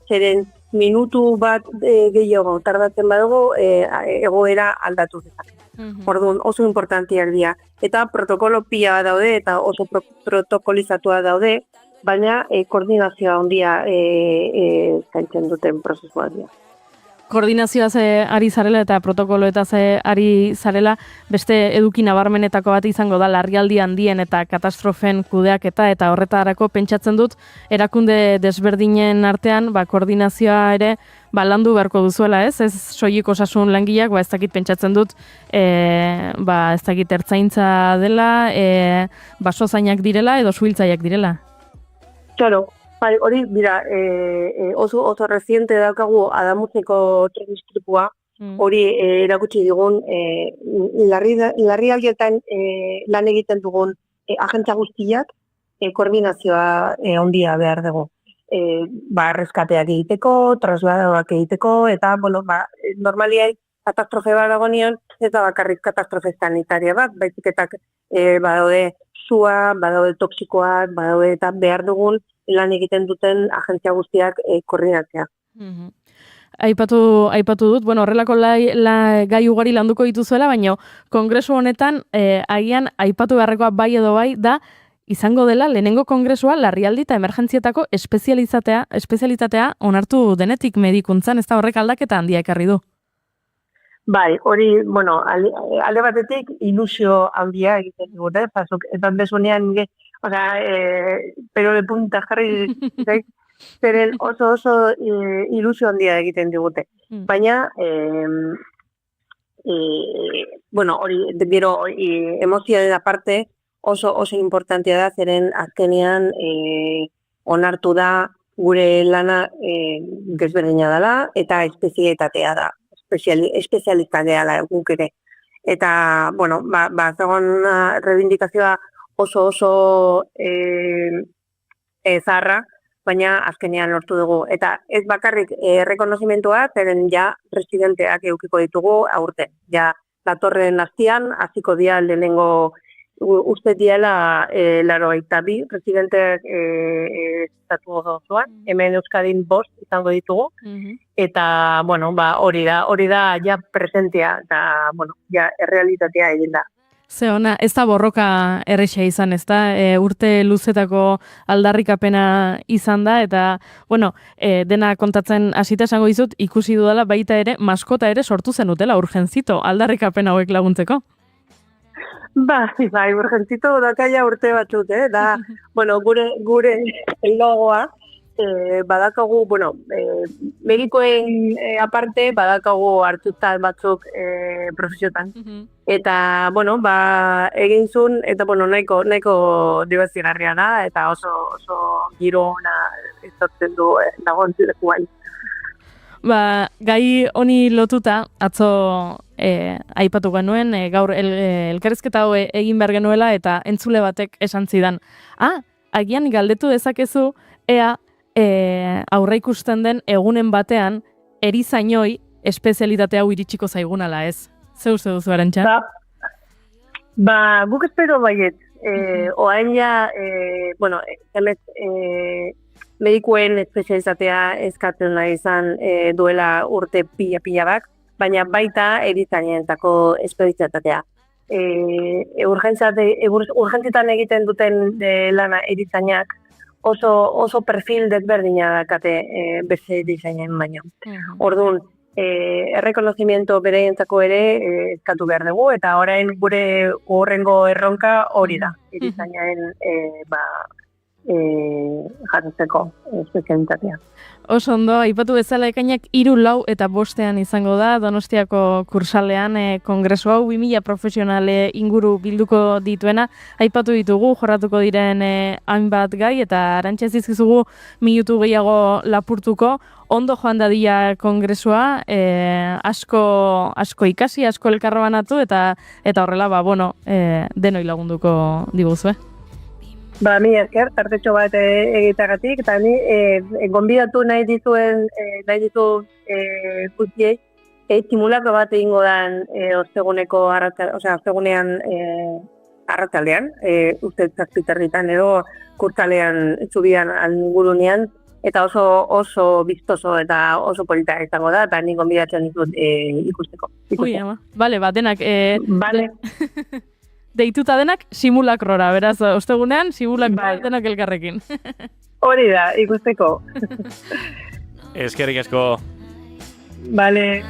Speaker 14: zeren minutu bat gehiago tardatzen badugu egoera aldatu dezake. Orduan oso importanteak dira. Eta protokolo pila daude eta oso protokolizatua daude, baina koordinazioa handia zaintzen duten prozesuak dira.
Speaker 3: Koordinazioaz ari zarela eta protokoloetaz ari zarela, beste eduki nabarmenetako bat izango da larrialdi handien eta katastrofen kudeaketa, eta horretarako pentsatzen dut erakunde desberdinen artean koordinazioa ere landu beharko duzuela, ez? Ez soilik osasun langileak, ez dakit pentsatzen dut, ez dakit ertzaintza dela, basozainak direla edo suhiltzaileak direla.
Speaker 14: Claro. Hori, mira, oso reciente daukagu Adamutzeko trenistripua, hori erakutsi digun, larrialdietan lan egiten dugun agentza guztiak koordinazioa handia behar dugu. Reskateak egiteko, trasladoak egiteko, eta, normaliai katastrofe bat dagoenean, ez da bakarrik katastrofe sanitaria bat, baizik eta badaude sua, badaude toksikoak, badaude eta behar dugun lan egiten duten agentzia guztiak koordinatzea.
Speaker 3: Aipatu dut, horrelako gai ugari landuko dituzuela, baina kongresu honetan agian aipatu beharrekoa bai edo bai da izango dela lehenengo kongresua larrialdi eta emergentzietako espezialitatea onartu denetik medikuntzan, ez da horrek aldaketa handia ekarri du.
Speaker 14: Bai, hori, alde batetik ilusio handia egiten dut, eta bezunean pero de punta jarri zeren oso ilusio handia egiten digute. Baina, hori, gero, emozioaren aparte oso importantea da, zeren azkenean onartu da gure lana desberdina dela eta espezialitatea da, espezialitatea da guk ere. Eta, zegoen reivindikazioa oso zaharra, baina azkenean lortu dugu. Eta ez bakarrik errekonozimentua, zeren residenteak eukiko ditugu aurten. Datorren astian, hasiko dira lehenengo uste diela 82 residenteak estatu osoan, hemen Euskadin 5 izango ditugu, eta, hori da presentia, eta, errealitatea egin da.
Speaker 3: Ze ona, ez da borroka erresa izan, ez da, urte luzetako aldarrikapena izan da, eta, dena kontatzen hasita esango dizut, ikusi dudala baita ere, maskota ere sortu zenutela, urgentzito, aldarrikapena hauek laguntzeko.
Speaker 14: Bai, urgentzito dakaia urte batzut, da, gure logoa, badakagu, medikoen aparte, badakagu hartuta batzuk profesiotan. Eta, egin zuen, eta, nahiko dibertsigarria da, eta oso giro ona ezatzen du dagoen lekuan.
Speaker 3: Gai honi lotuta, atzo aipatu genuen, gaur elkarrizketa hau egin behar genuela eta entzule batek esan zidan. Agian galdetu dezakezu, ea aurre ikusten den egunen batean erizainoi espezialitate hau iritsiko zaigunala, ez? Ze uste duzu, Arantxa?
Speaker 14: Guk espero baiet. Oain ja, medikuen espezializatea eskatzen nahi izan duela urte pila bak, baina baita erizainentzako espezialitatea. Urgentzitan egiten duten lana erizainak oso perfil desberdina dakate beste erizainen baino. Orduan, errekonozimiento bereientzako ere eskatu behar dugu, eta orain gure horrengo erronka hori da, erizainen jasotzeko espezialitatea.
Speaker 3: Oso ondo, aipatu bezala ekainak 3, 4 eta 5 izango da Donostiako kursalean kongresu hau 2000 profesionale inguru bilduko dituena. Aipatu ditugu, jorratuko diren hainbat gai eta Arantxa ez dizkizugu minutu gehiago lapurtuko. Ondo joan dadila kongresua, asko ikasi, asko elkarbanatu eta horrela, denoi lagunduko diguzue.
Speaker 14: Mi esker, tartetxo bat egitagatik, eta ni gonbidatu nahi ditu guztiei, simulakro bat egingo dan ostegunean arratsaldean, uste 7:30 edo kurtalean zubian ingurunean, eta oso biztoso eta oso polita izango da, eta ni gonbidatzen ditut ikusteko.
Speaker 3: Ui, ama. Bale, denak.
Speaker 14: Bale.
Speaker 3: Deituta denak simulakrora, beraz, ostegunean simulakrora denak elkarrekin.
Speaker 14: Hori da, ikusteko.
Speaker 2: Eskerrik asko.
Speaker 14: Bale.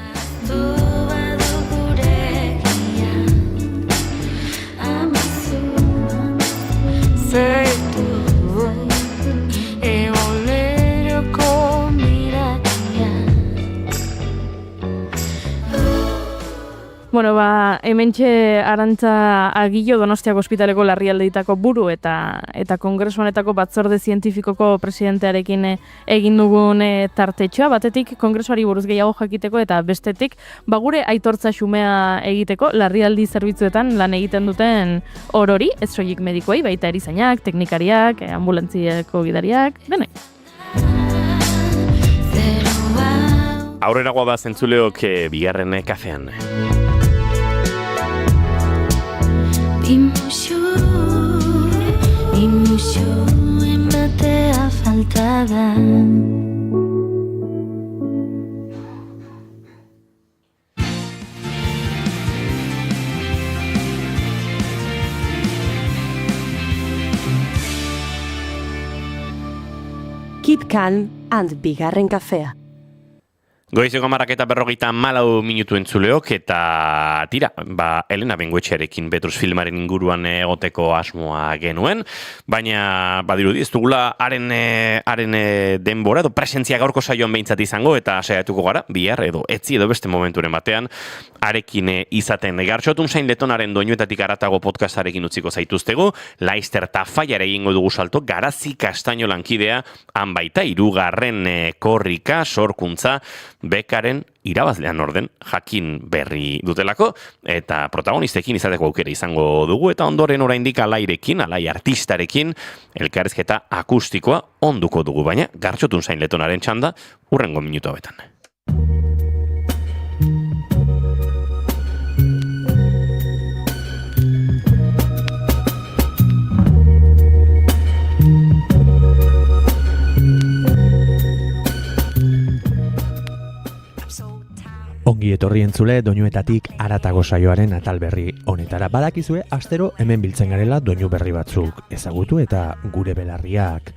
Speaker 3: Hementxe Arantxa Agillo Donostiako Ospitaleko larrialdeetako buru eta kongresuanetako batzorde zientifikoko presidentearekin egin dugun tartetxoa, batetik kongresuari buruz gehiago jakiteko eta bestetik gure aitortza xumea egiteko larrialdi zerbitzuetan lan egiten duten orori, ez soilik medikuei, baita erizainak, teknikariak, ambulantziako gidariak, denoi.
Speaker 2: Aurreragoa bat zentzuleok bigarren kafean.
Speaker 6: Imusio ematea falta da.
Speaker 1: Keep calm and bigarren kafea.
Speaker 2: Goizeko 10:40 minutu entzuleok, eta tira, Elena Bengoetxearekin Petrus filmaren inguruan egoteko asmoa genuen, baina badirudi ez dugula haren denbora edo presentzia gaurko saioan behintzat izango, eta saiatuko gara, bihar edo etzi edo beste momenturen batean, arekin izaten. Gartxotun zain letonaren doinuetatik aratago podcastarekin utziko zaituztegu, Laister Tafaiare egingo dugu salto, Garazi Kastaino lankidea, han baita 3. korrika, sorkuntza, bekaren irabazlean orden jakin berri dutelako, eta protagonistekin izateko aukera izango dugu, eta ondoren oraindik alairekin, alai artistarekin, elkarrizketa akustikoa onduko dugu, baina Gartxotun zain letonaren txanda hurrengo minutu hauetan.
Speaker 18: Ongi etorri entzule doinuetatik aratago saioaren atal berri honetara. Badakizue, astero hemen biltzen garela doinu berri batzuk ezagutu eta gure belarriak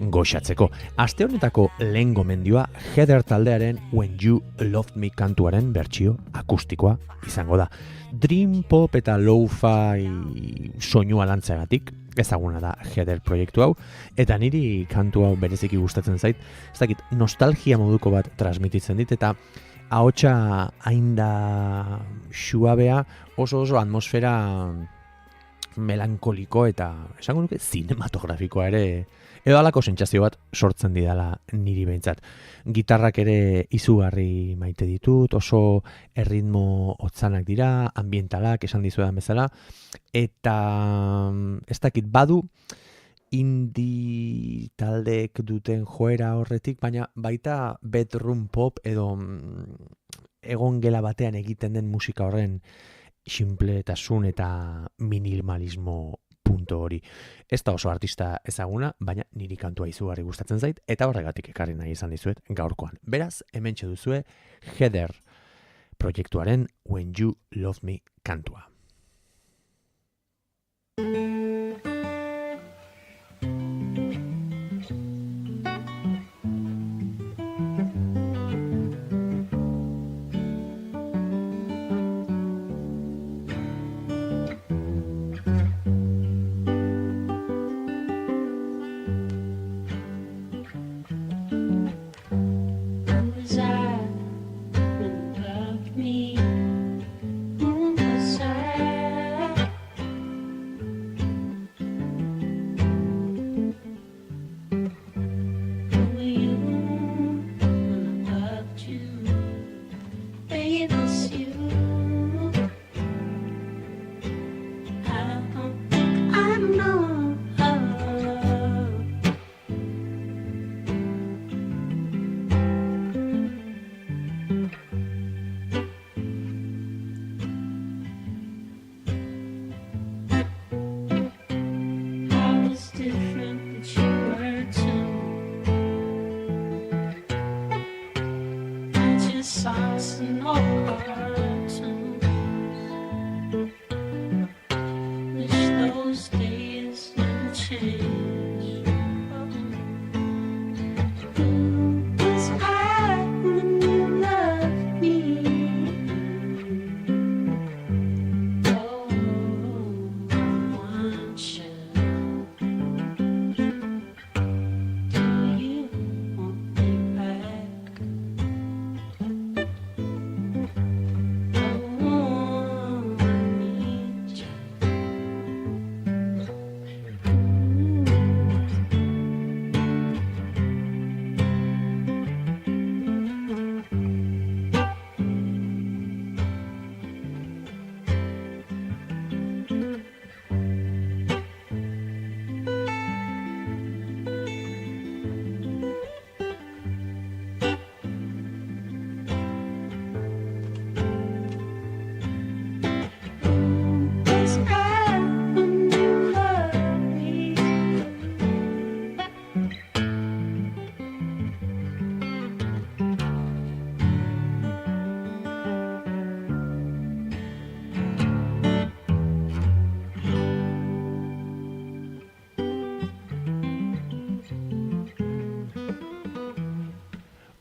Speaker 18: goxatzeko. Aste honetako lehen gomendioa Heather taldearen When You Loved Me kantuaren bertsio akustikoa izango da. Dream pop eta lo-fi soinua lantzeagatik ezaguna da Heather proiektu hau, eta niri kantu hau bereziki gustatzen zait, ez dakit nostalgia moduko bat transmititzen dit, eta ahotsa hain da suabea, oso atmosfera melankoliko eta esango nuke zinematografikoa ere Edo halako sentsazio bat sortzen didala niri behintzat. Gitarrak ere izugarri maite ditut, oso erritmo hotzanak dira, ambientalak esan dizuedan bezala, eta ez dakit badu indie taldeek duten joera horretik, baina baita bedroom pop edo egon gela batean egiten den musika horren sinpletasun eta minimalismo punto hori. Ez da oso artista ezaguna, baina niri kantua izugarri gustatzen zait, eta horregatik ekarri nahi izan dizuet gaurkoan. Beraz, hementxe duzue Heather proiektuaren When You Love Me kantua.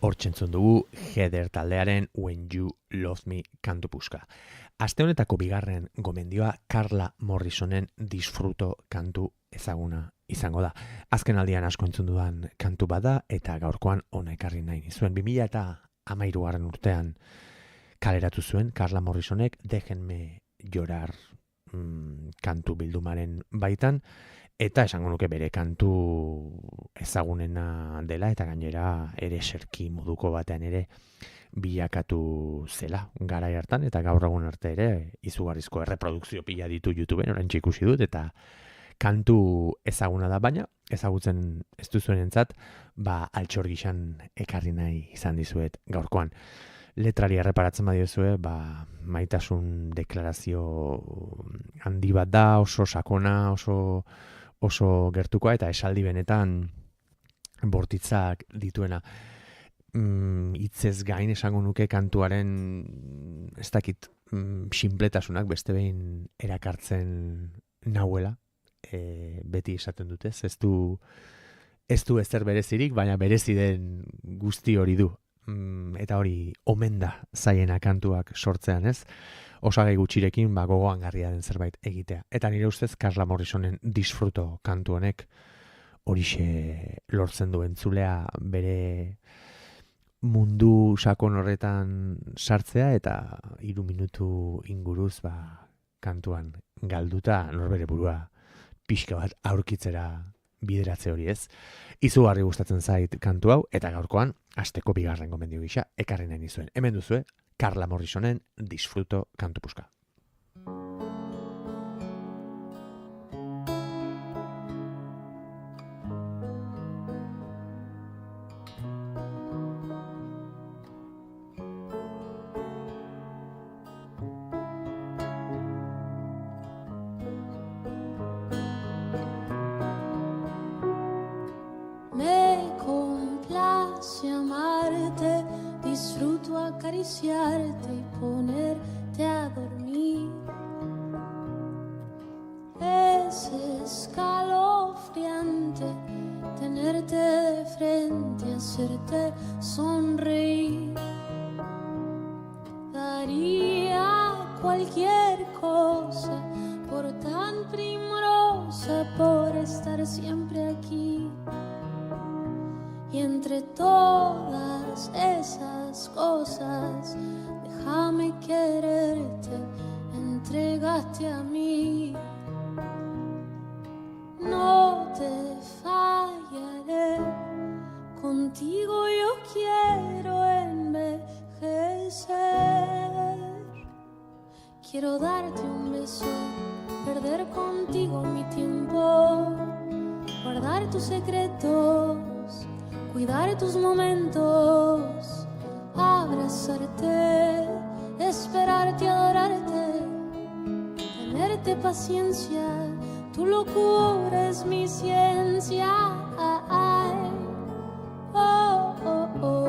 Speaker 18: Hortzentzun dugu Heather taldearen When You Love Me kantu puska. Aste honetako bigarren gomendioa Carla Morrisonen Disfruto kantu ezaguna izango da. Azken aldian asko entzun dudan kantu bada eta gaurkoan ona ekarri nahi nizuen. 2013 urtean kaleratu zuen Carla Morrisonek Déjenme llorar kantu bildumaren baitan, eta esango nuke bere kantu ezagunena dela eta gainera ere serki moduko batean ere bilakatu zela garai hartan eta gaur egun arte ere izugarrizko erreprodukzio pila ditu YouTubeen, oraintxe ikusi dut, eta kantu ezaguna da, baina ezagutzen ez duzuenentzat altxor gixan ekarri nahi izan dizuet gaurkoan. Letrari erreparatzen badiozue, maitasun deklarazio handi bat da, oso sakona, oso gertukoa, eta esaldi benetan bortitzak dituena. Hitzez gain esango nuke kantuaren ez dakit sinpletasunak beste behin erakartzen nauela, beti esaten dute, ez du ezer berezirik, baina berezi den guzti hori du. Eta hori omen da zaiena kantuak sortzean, ez? Osagai gutxirekin gogoan garria den zerbait egitea. Eta nire ustez Carla Morrisonen Disfruto kantu honek horixe lortzen du entzulea bere mundu sakon horretan sartzea eta 3 minutu inguruz kantuan galduta norbere burua pixka bat aurkitzera bideratze hori ez. Izugarri gustatzen zait kantu hau, eta gaurkoan, asteko bigarren gomendio gisa, ekarri nahi nizuen. Hemen duzue, Carla Morrisonen Disfruto kantu puska.
Speaker 6: Disfruto acariciarte y ponerte a dormir. Es escalofriante tenerte de frente, hacerte sonreír. Daría cualquier cosa por tan primorosa, por estar siempre aquí. Y entre todas esas cosas, déjame quererte, entregate a mí. No te fallaré, contigo yo quiero envejecer. Quiero darte un beso, perder contigo mi tiempo, guardar tus secretos, cuidar tus momentos, abrazarte, esperarte, adorarte, tenerte paciencia, tu locura es mi ciencia. Ay, oh, oh, oh,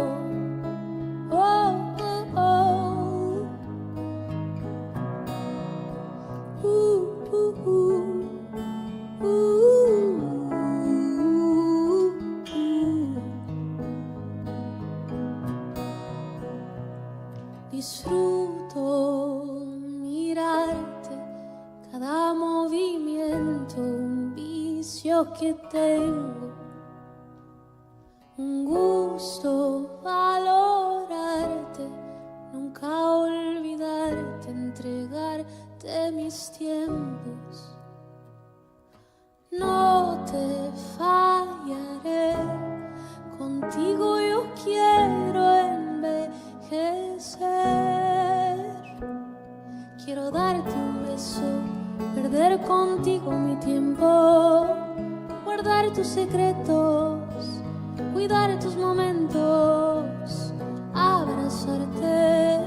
Speaker 6: oh, oh, oh. Disfruto mirarte, cada movimiento, un vicio que tengo, un gusto valorarte, nunca olvidarte, entregarte mis tiempos. No te fallaré, contigo yo quiero envejecer. Quiero darte un beso, perder contigo mi tiempo, guardar tus secretos, cuidar tus momentos, abrazarte,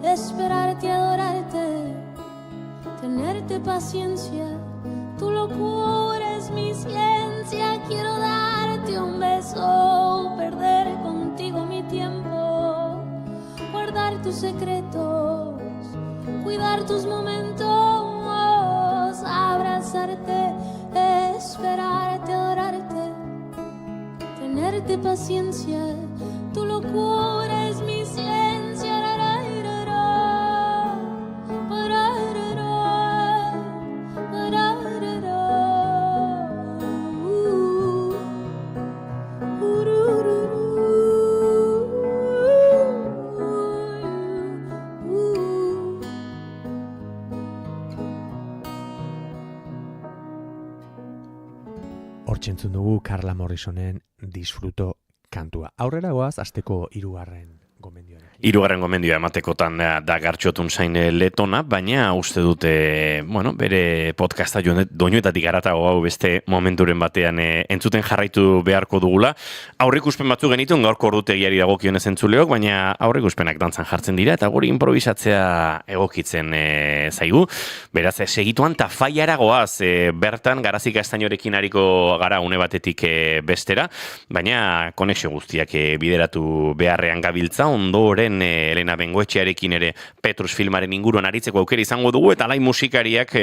Speaker 6: esperarte, adorarte, tenerte paciencia, tu locura es mi ciencia. Quiero darte un beso, perder contigo mi tiempo, guardar tus secretos, cuidar tus momentos, abrazarte, esperarte, adorarte, tenerte paciencia, tu locura es mi ciencia.
Speaker 18: Hortxentzun dugu Carla Morrisonen Disfruto kantua. Aurrera goaz, asteko hirugarren gomendioarekin.
Speaker 2: Hirugarren gomendioa ematekotan da gartxotun zain letona, baina uste dute, bere podcasta doinuetatik garatago hau beste momenturen batean entzuten jarraitu beharko dugula. Aurrikuspen batzu genituen gaurko ordutegiari dagokionez entzuleok, baina aurrikuspenak dantzan jartzen dira, eta guri improvisatzea egokitzen zaigu. Beraz, segituan tafaiara goaz, bertan Garazik Astañorekin ariko gara une batetik bestera, baina konexio guztiak bideratu beharrean gabiltza, ondoren Elena Bengoetxearekin ere Petrus filmaren inguruan aritzeko aukera izango dugu, eta alai musikariak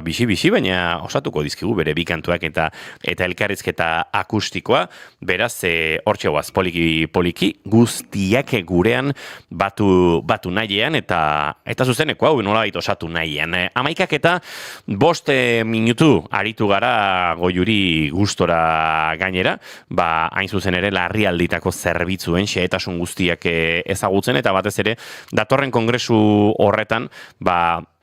Speaker 2: bixi-bixi, baina osatuko dizkigu bere bikantuak eta elkarrizketa akustikoa. Beraz, hortxe goaz, poliki guztiak gurean batu nahiean, eta zuzeneko hau nolabait osatu nahiean. 11:05 minutu aritu gara Goiuri gustora gainera, hain zuzen ere larrialditako zerbitzuen xehetasun guztiak ezagutzen, eta batez ere datorren kongresu horretan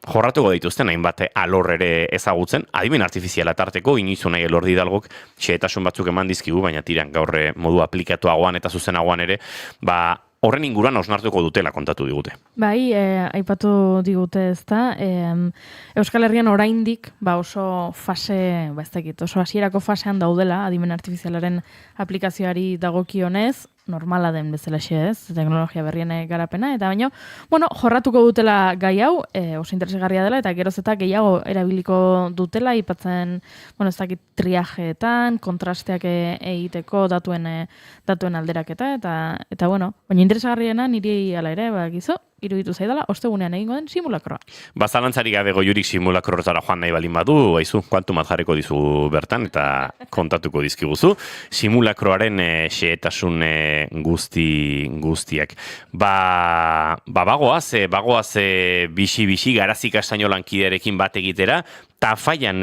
Speaker 2: jorratuko dituzten hainbat alor ere ezagutzen, adimen artifiziala tarteko, inoizu nahi Elordi Hidalgok xehetasun batzuk eman dizkigu, baina tiran gaur modu aplikatuagoan eta zuzenagoan ere, horren inguruan osnartuko dutela kontatu digute.
Speaker 3: Bai, aipatu digute ezta, Euskal Herrian oraindik oso fase, ez dakit, oso hasierako fasean daudela adimen artifizialaren aplikazioari dagokionez, normala den bezalaxe ez, teknologia berrien garapena, eta baino, jorratuko dutela gai hau, oso interesgarria dela, eta geroz eta gehiago erabiliko dutela, aipatzen, ez dakit, triajeetan, kontrasteak egiteko datuen alderaketa, eta baina interesgarriena niri ala ere, gizo, iruditu zaidala, ostegunean egingo den simulakroa.
Speaker 2: Zalantzari gabe goiurik simulakro horretara joan nahi balin badu, haizu, kuantumat jarriko dizu bertan, eta kontatuko dizkiguzu, simulakroaren xehetasun guztiak. Bagoaz bixi Garazik Castaño lankidearekin bat egitera, Tafaian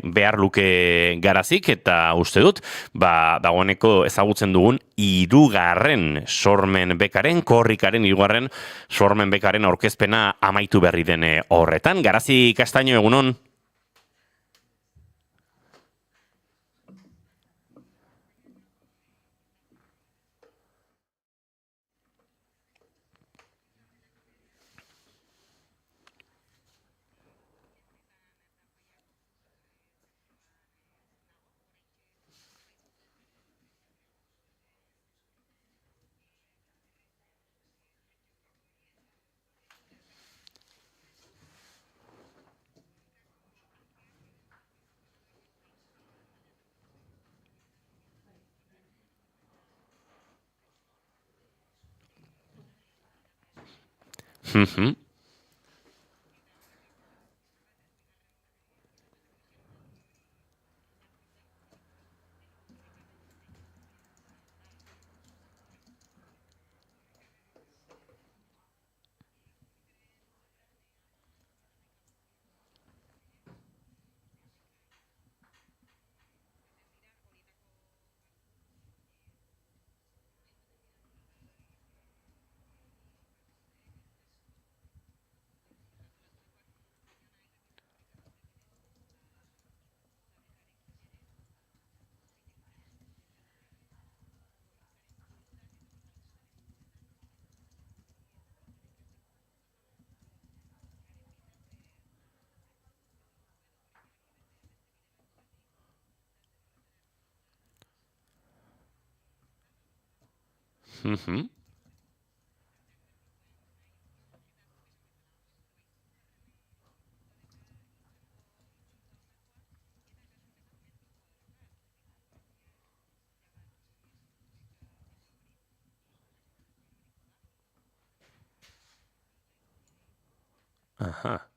Speaker 2: behar luke Garazik, eta uste dut, dagoeneko ezagutzen dugun hirugarren sormen bekaren, korrikaren hirugarren sormen bekaren aurkezpena amaitu berri den horretan. Garazik Castaño, egunon? Aha.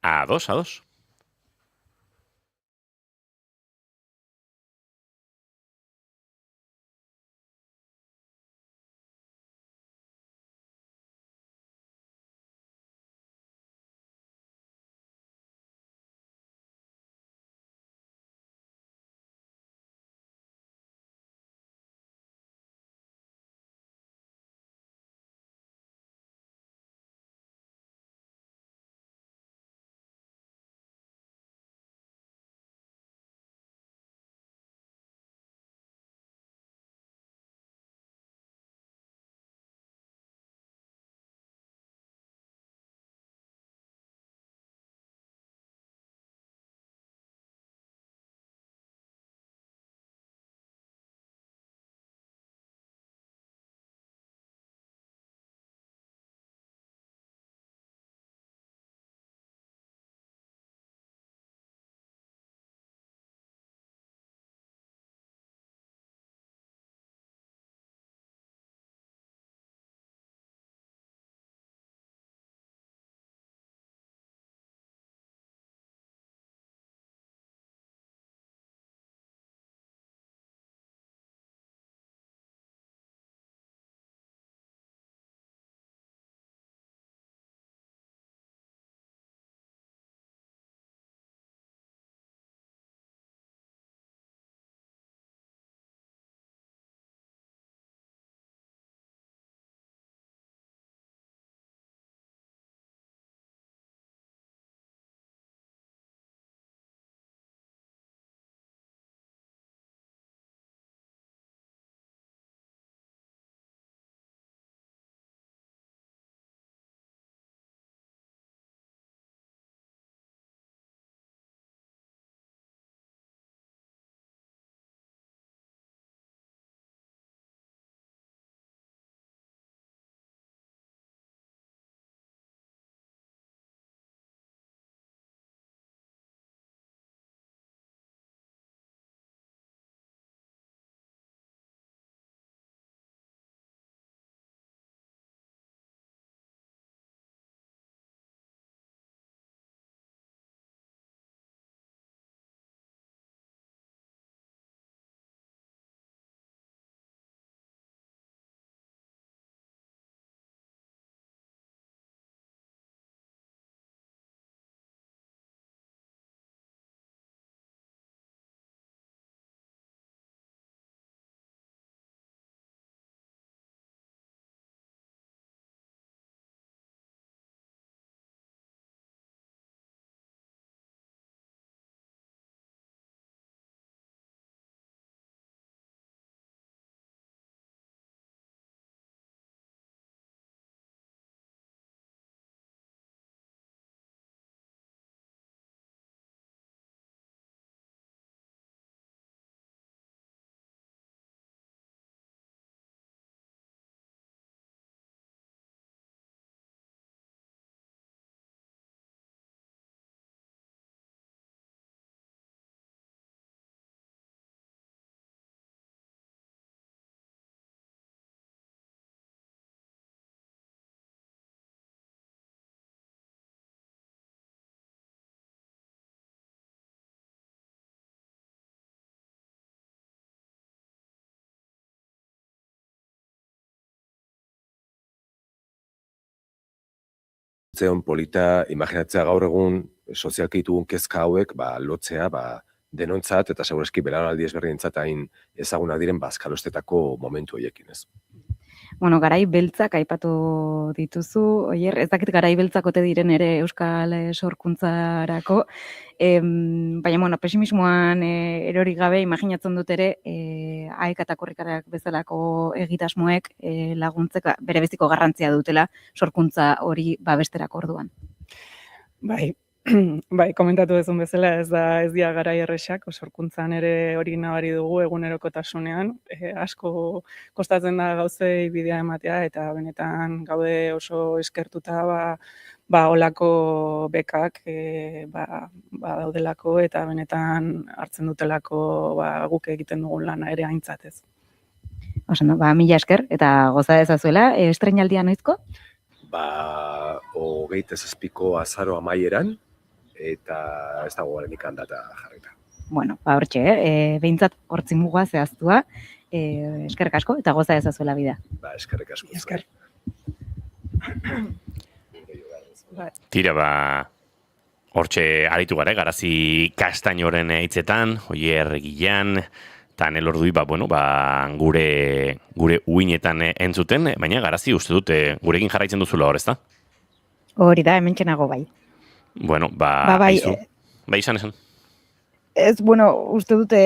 Speaker 2: Ados.
Speaker 19: Zeon polita, imaginatzea gaur egun sozialki ditugun kezka hauek, lotzea, denontzat eta segureski belaunaldi ezberdinentzat hain ezagunak diren bazkalostetako momentu horiekin, ez.
Speaker 20: Bueno, garai beltzak aipatu dituzu, Oier, ez dakit garai beltzak ote diren ere euskal sorkuntzarako, baina, bueno, pesimismoan erori gabe imaginatzen dut ere, aek eta korrikarak bezalako egitasmoek laguntzek bere beziko garrantzia dutela sorkuntza hori babesterako orduan.
Speaker 21: Bai, komentatu duzun bezala ez dira garai erresak, sorkuntzan ere hori nabari dugu egunerokotasunean, asko kostatzen da gauzei bidea ematea eta benetan gaude oso eskertuta olako bekak daudelako eta benetan hartzen dutelako guk egiten dugun lana ere aintzatez.
Speaker 20: Oso, mila esker eta goza dezazuela, estreinaldia noizko?
Speaker 19: 27ko azaro amaieran, eta ez dago garenik handata jarrita.
Speaker 20: Bueno, hortxe, behintzat hortzi muga zehaztua, eskerrik asko eta goza dezazuela bida.
Speaker 19: Eskerrik asko.
Speaker 21: Esker.
Speaker 2: Tira, hortxe aritu gara, Garazi Kastainoren hitzetan, Oier Gilan, eta Nelordui, gure uinetan entzuten, baina Garazi uste dut gurekin jarraitzen duzula hor, ezta?
Speaker 20: Hori da, hemen txenago bai.
Speaker 2: Bueno,
Speaker 20: aizu.
Speaker 2: Izan.
Speaker 20: Ez, uste dute,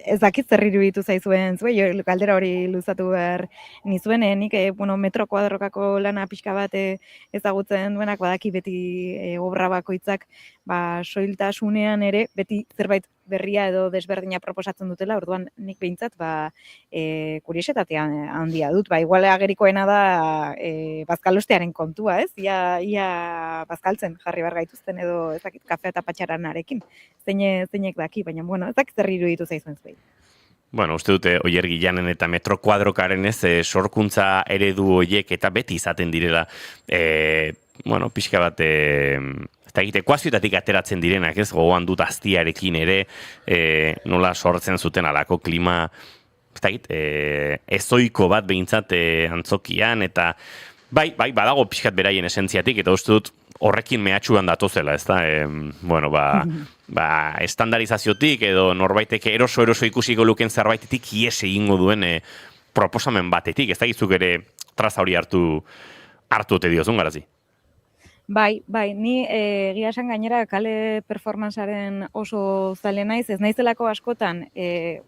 Speaker 20: ez dakit zer iruditu zaizuen zuen, galdera hori luzatu behar nizuen, nik, metro kuadrokako lana pixka bat ezagutzen duenak, badaki beti obra bakoitzak, soiltasunean ere, beti zerbait berria edo desberdina proposatzen dutela, orduan nik behintzat, kuriositatea handia dut, igual agerikoena da bazkalostearen kontua, ez? Ia bazkaltzen jarri behar gaituzten edo ezakit kafe eta patxaranarekin, zeinek daki, baina, ez dakit zer iruditu zaizuen zuei.
Speaker 2: Uste dute Oier Gilanen eta metro kuadrokaren sorkuntza eredu horiek eta beti izaten direla, pixka bat, ekuazioetatik ateratzen direnak, ez, gogoan dut aztiarekin ere, nola sortzen zuten alako klima, ezoiko bat behintzat antzokian, eta badago pixkat beraien esentziatik, eta uste dut horrekin mehatxuan datozela, ez da, estandarizaziotik edo norbaitek eroso ikusiko luken zerbaitetik ies egingo duen proposamen batetik, ez da gizuk ere traza hori hartu ote diozun, Garazi?
Speaker 20: Bai, ni egia esan gainera kale performancearen oso zale naiz, ez naizelako askotan, edo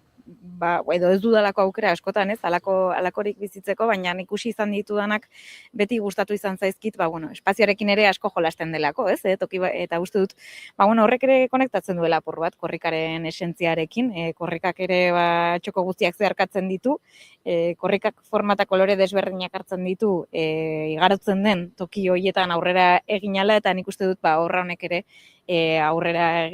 Speaker 20: ez dudalako aukera askotan, ez, alakorik bizitzeko, baina ikusi izan ditudanak beti gustatu izan zaizkit, espazioarekin ere asko jolasten delako, ez, eta uste dut, horrek ere konektatzen duela apur bat, korrikaren esentziarekin, korrikak ere txoko guztiak zeharkatzen ditu, korrikak formata kolore desberdinak hartzen ditu, igarotzen den toki horietan aurrera eginala, eta nik uste dut horra honek ere aurrera,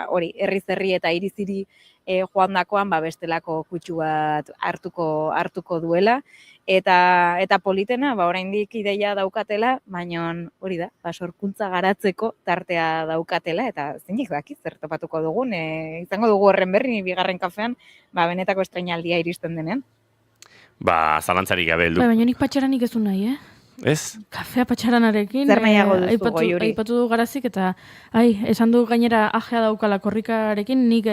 Speaker 20: hori, herri eta iriziri joan dakoan bestelako kutsu bat hartuko duela, eta politena, oraindik ideia daukatela, baina hori da, sorkuntza garatzeko tartea daukatela, eta zeinik dakit zer topatuko dugun, izango dugu horren berri, bigarren kafean, benetako estreinaldia iristen denean.
Speaker 2: Zalantzarik gabe heldu.
Speaker 3: Baina nik patxaranik ez du nahi,
Speaker 2: Ez?
Speaker 3: Kafea patxaranarekin.
Speaker 20: Zer nahiago duzu, Goiuri?
Speaker 3: Aipatu du Garazik, eta esan du gainera ajea daukala korrikarekin, nik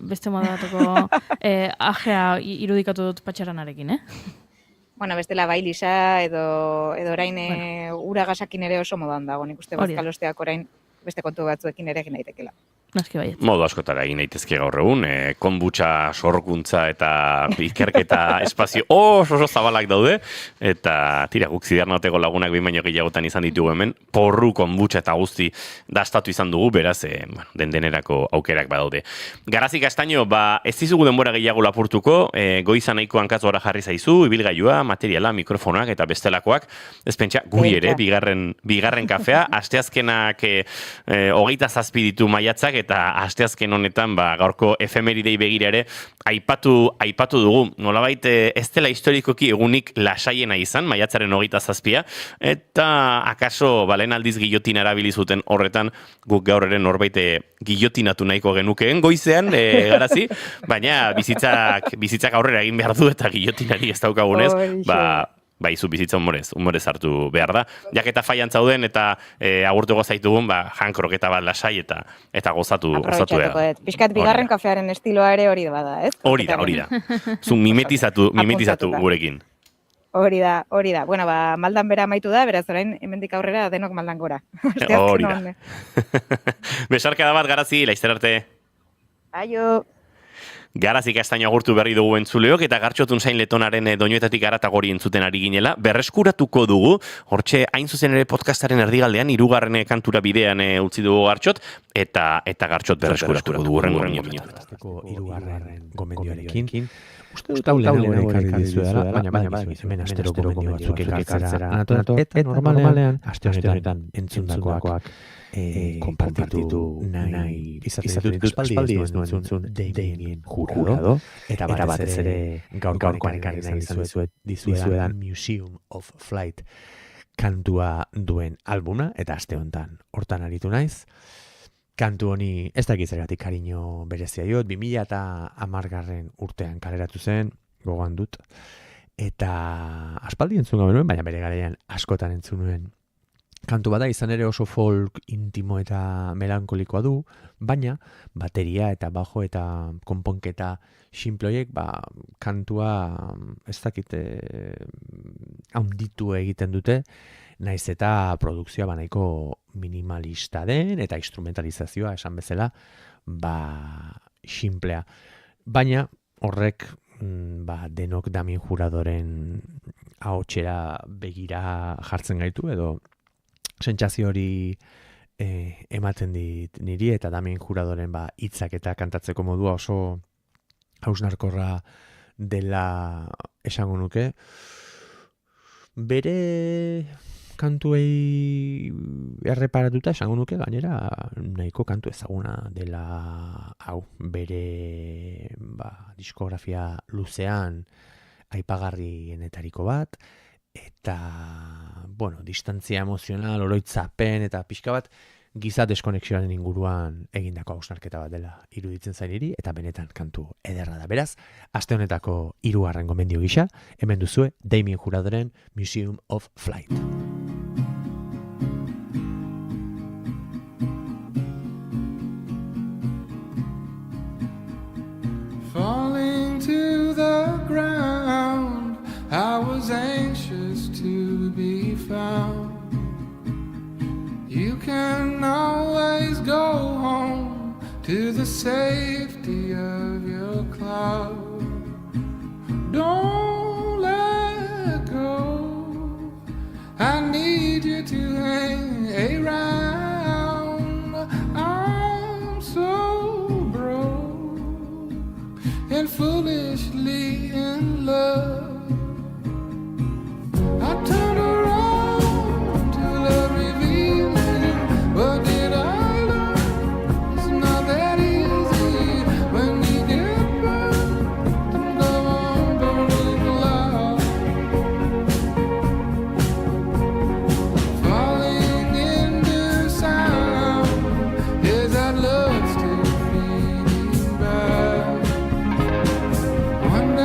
Speaker 3: beste modatako ajea irudikatu dut patxaranarekin,
Speaker 20: Bestela Lisa edo orain uragasakin ere oso modan dago, nik uste bazkalosteak orain beste kontu batzuekin ere egin daitekela.
Speaker 3: Naski baiet.
Speaker 2: Modu askotara egin daitezke gaur egun, konbutxa, sorkuntza eta ikerketa espazio oso zabalak daude, eta tira guk zidarnauteko lagunak behin baino gehiagotan izan ditugu hemen, porru, konbutxa eta guzti dastatu izan dugu, beraz, denerako aukerak badaude. Garazi Kastaino, ez dizugu denbora gehiago lapurtuko, goiza nahiko hankaz gora jarri zaizu, ibilgailua, materiala, mikrofonoak eta bestelakoak, ez pentsa, guri ere, bigarren kafea, asteazkenak 27 ditu maiatzak, eta asteazken honetan gaurko efemeridei begira ere aipatu dugu. Nolabait ez dela historikoki egunik lasaiena izan, maiatzaren 27, eta akaso lehen aldiz gillotin erabili zuten horretan, guk gaur ere norbait gillotinatu nahiko genukeen goizean, Garazi, baina bizitzak aurrera egin behar du eta gillotinari ez daukagunez, bai, zu bizitza humorez hartu behar da. Jaketa faian zauden eta agurtuko zaitugun, jan kroketa bat lasai eta gozatu behar.
Speaker 20: Piskat bigarren kafearen estiloa ere hori bada, ez?
Speaker 2: Hori da. Zu mimetizatu gurekin.
Speaker 20: Hori da. Bueno, maldan bera amaitu da, beraz orain hemendik aurrera denok maldan gora.
Speaker 2: Hori da. Besarka da bat, Garazi, laizter arte.
Speaker 20: Aio.
Speaker 2: Garazi Kastaino agurtu berri dugu entzuleok eta Gartxotun Zain Letonaren Doinuetatik haratago entzuten ari ginela. Berreskuratuko dugu, hortxe hain zuzen ere podcastaren erdigaldean, 3. kantura bidean utzi dugu Gartxot, eta Gartxot berreskuratuko dugu horrengo
Speaker 18: hirugarren gomendioarekin. Uste dut hau lehenago ekarri dizuela, baina hemen asteroko gomendio batzuk ekartzera anatatu, eta normalean, aste honetan entzundakoak konpartitu nahi izatut espaldi ez nuen entzun Damien Jurado, eta batez ere gaurkoan ekarri nahi dizuedan Museum of Flight kantua duen albuma, eta aste honetan hortan aritu naiz. Kantu honi ez dakiz zergatik kariño berezia diot, 2010 urtean kaleratu zen, gogoan dut, eta aspaldi entzun gabe nuen, baina bere garaian askotan entzun nuen. Kantu bada izan ere oso folk intimo eta melankolikoa du, baina bateria eta bajo eta konponketa sinploiek kantua ez dakite handitu egiten dute, naiz eta produkzioa banaiko minimalista den eta instrumentalizazioa esan bezala sinplea. Baina horrek denok Damien Juradoren ahotsera begira jartzen gaitu edo sentsazio hori ematen dit niri eta Damien Juradoren hitzak eta kantatzeko modua oso hausnarkorra dela esango nuke. Bere kantuei erreparatuta esango nuke gainera nahiko kantu ezaguna dela hau bere diskografia luzean aipagardienetariko bat eta distantzia emozional, oroitzapen eta pixka bat giza deskonexioaren inguruan egindako hausnarketa bat dela iruditzen zainiri eta benetan kantu ederra da. Beraz, aste honetako 3. gomendio gisa, hemen duzue Damien Juradoren Museum of Flight.
Speaker 7: Falling to the ground, I was anxious to be found. You can always go home to the safety of your cloud. Don't let go. I need you to hang around. I'm so broke and foolishly in love. I turn around to love revealing. What did I learn? It's not that easy when you get burned. Don't go on burning love. Falling into sound, is that love still beating back? One day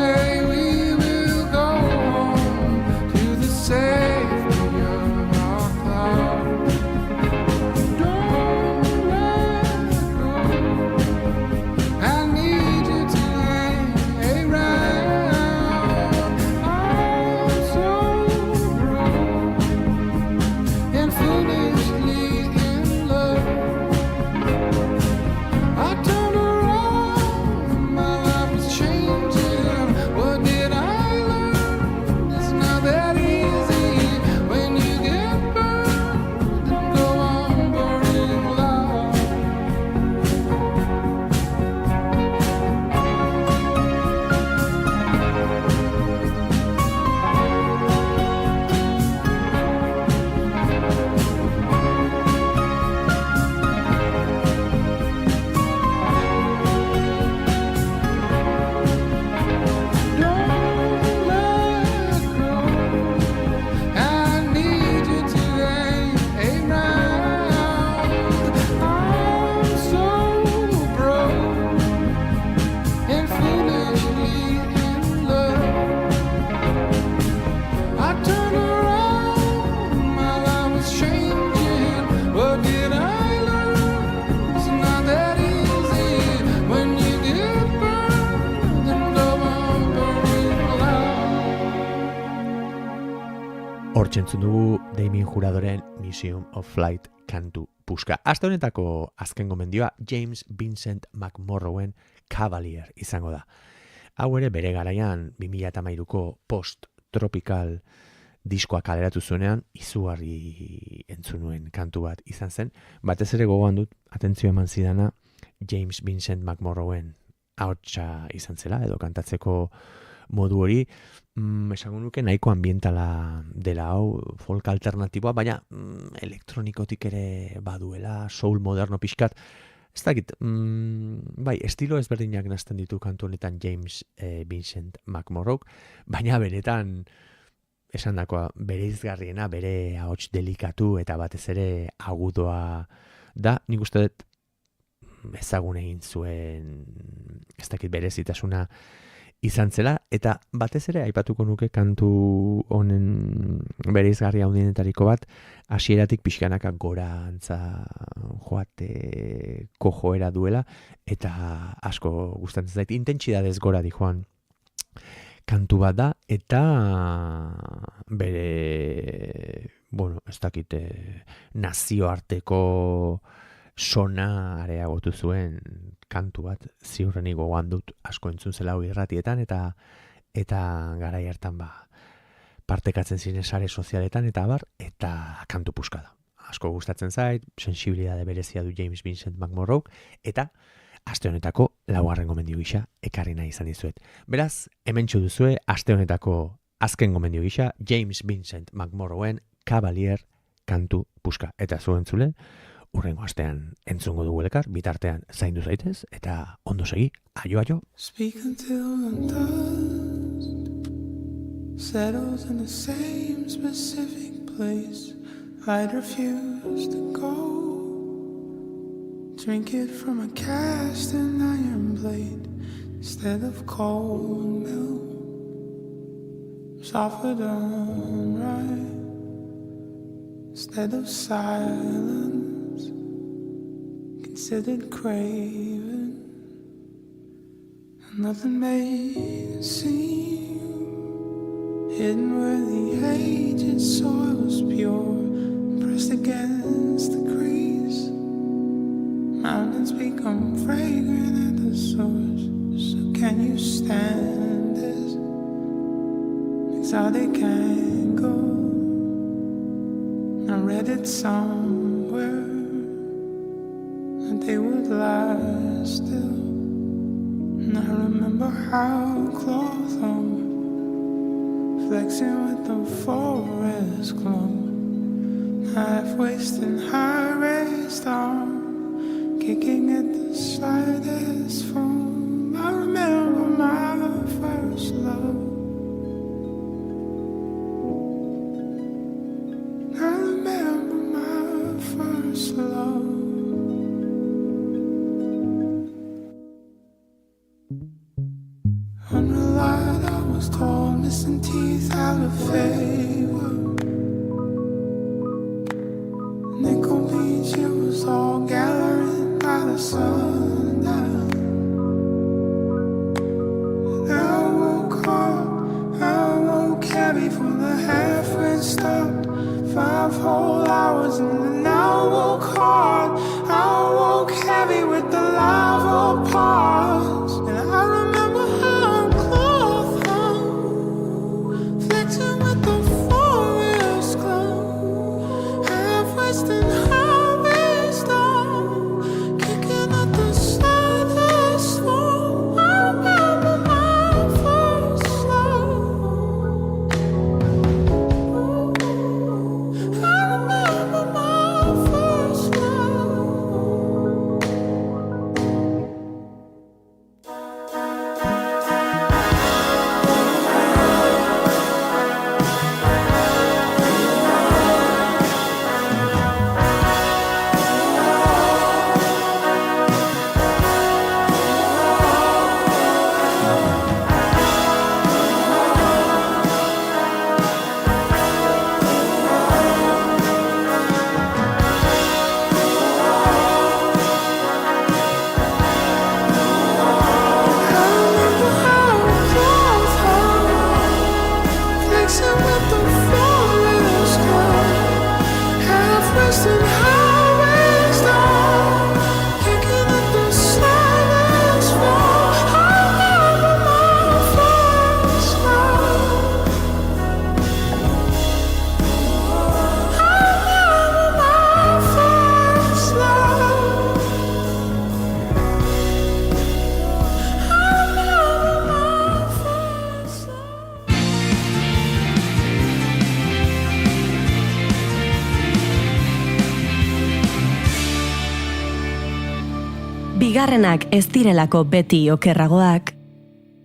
Speaker 18: Hortzentzun dugu Damien Juradoren Museum of Flight kantu puska. Aste honetako azken gomendioa James Vincent McMorrowen Cavalier izango da. Hau ere bere garaian 2013ko post-tropical diskoa kaleratu zuenean izugarri entzunuen kantu bat izan zen. Batez ere gogoan dut, atentzio eman zidana, James Vincent McMorrowen ahotsa izan zela, edo kantatzeko modu hori, esango nuke nahiko ambientala dela hau, folk alternatiboa, baina elektronikotik ere baduela, soul moderno pixkat, ez dakit, bai, estilo ezberdinak nazten ditu kantu honetan James Vincent McMorrow, baina benetan esandakoa bere izgarriena, bere ahots delikatu eta batez ere agudoa da, nik uste dut ezagun egin zuen, ez dakit berezitasuna izan zela, eta batez ere aipatuko nuke kantu honen bereizgarri handienetariko bat, hasieratik pixkanaka gorantza joateko joera duela, eta asko gustatzen zait, intentsitatez gora dijoan kantu bat da, eta bere, bueno, ez dakit, nazioarteko sona areagotu zuen kantu bat, ziurrenik gogoan dut asko entzun zela irratietan, eta garai hartan partekatzen ziren sare sozialetan, eta abar, eta kantu puska da. Asko gustatzen zait, sensibilidade berezia du James Vincent McMorrow, eta aste honetako laugarren gomendio gisa ekarri nahi izan dizuet. Beraz, hementsu duzue aste honetako azken gomendio gisa James Vincent McMorrowen Cavalier kantu puska. Eta zuen zule, urrengo astean entzungo dugu elkar, bitartean zaindu zaitez, eta ondo segi, aio.
Speaker 7: Speak until the dust settles in the same specific place. I'd refuse to go. Drink it from a cast and iron blade instead of cold milk. Softer done right instead of silence. Considered craven, and nothing made it seem hidden where the aged soil was pure, pressed against the crease. Mountains become fragrant at the source. So can you stand this exotic angle? I read it somewhere that they would last still. And I remember how cloth hung, flexing with the forest glow, half-waist and high-raised arm, kicking at the slightest foam. I remember my first love. I remember my first love. Unrelied, I was told, missing teeth out of favor. Nickel Beach, it was all gathering by the sundown. I woke hard, I woke heavy from the half-wind stopped. 5 whole hours and then I woke hard, I woke heavy with the lava pause. And I remember how cloth hung, flexing with the forest glow, half-west and half-west on, kicking at the
Speaker 1: Bigarrenak ez direlako beti okerragoak,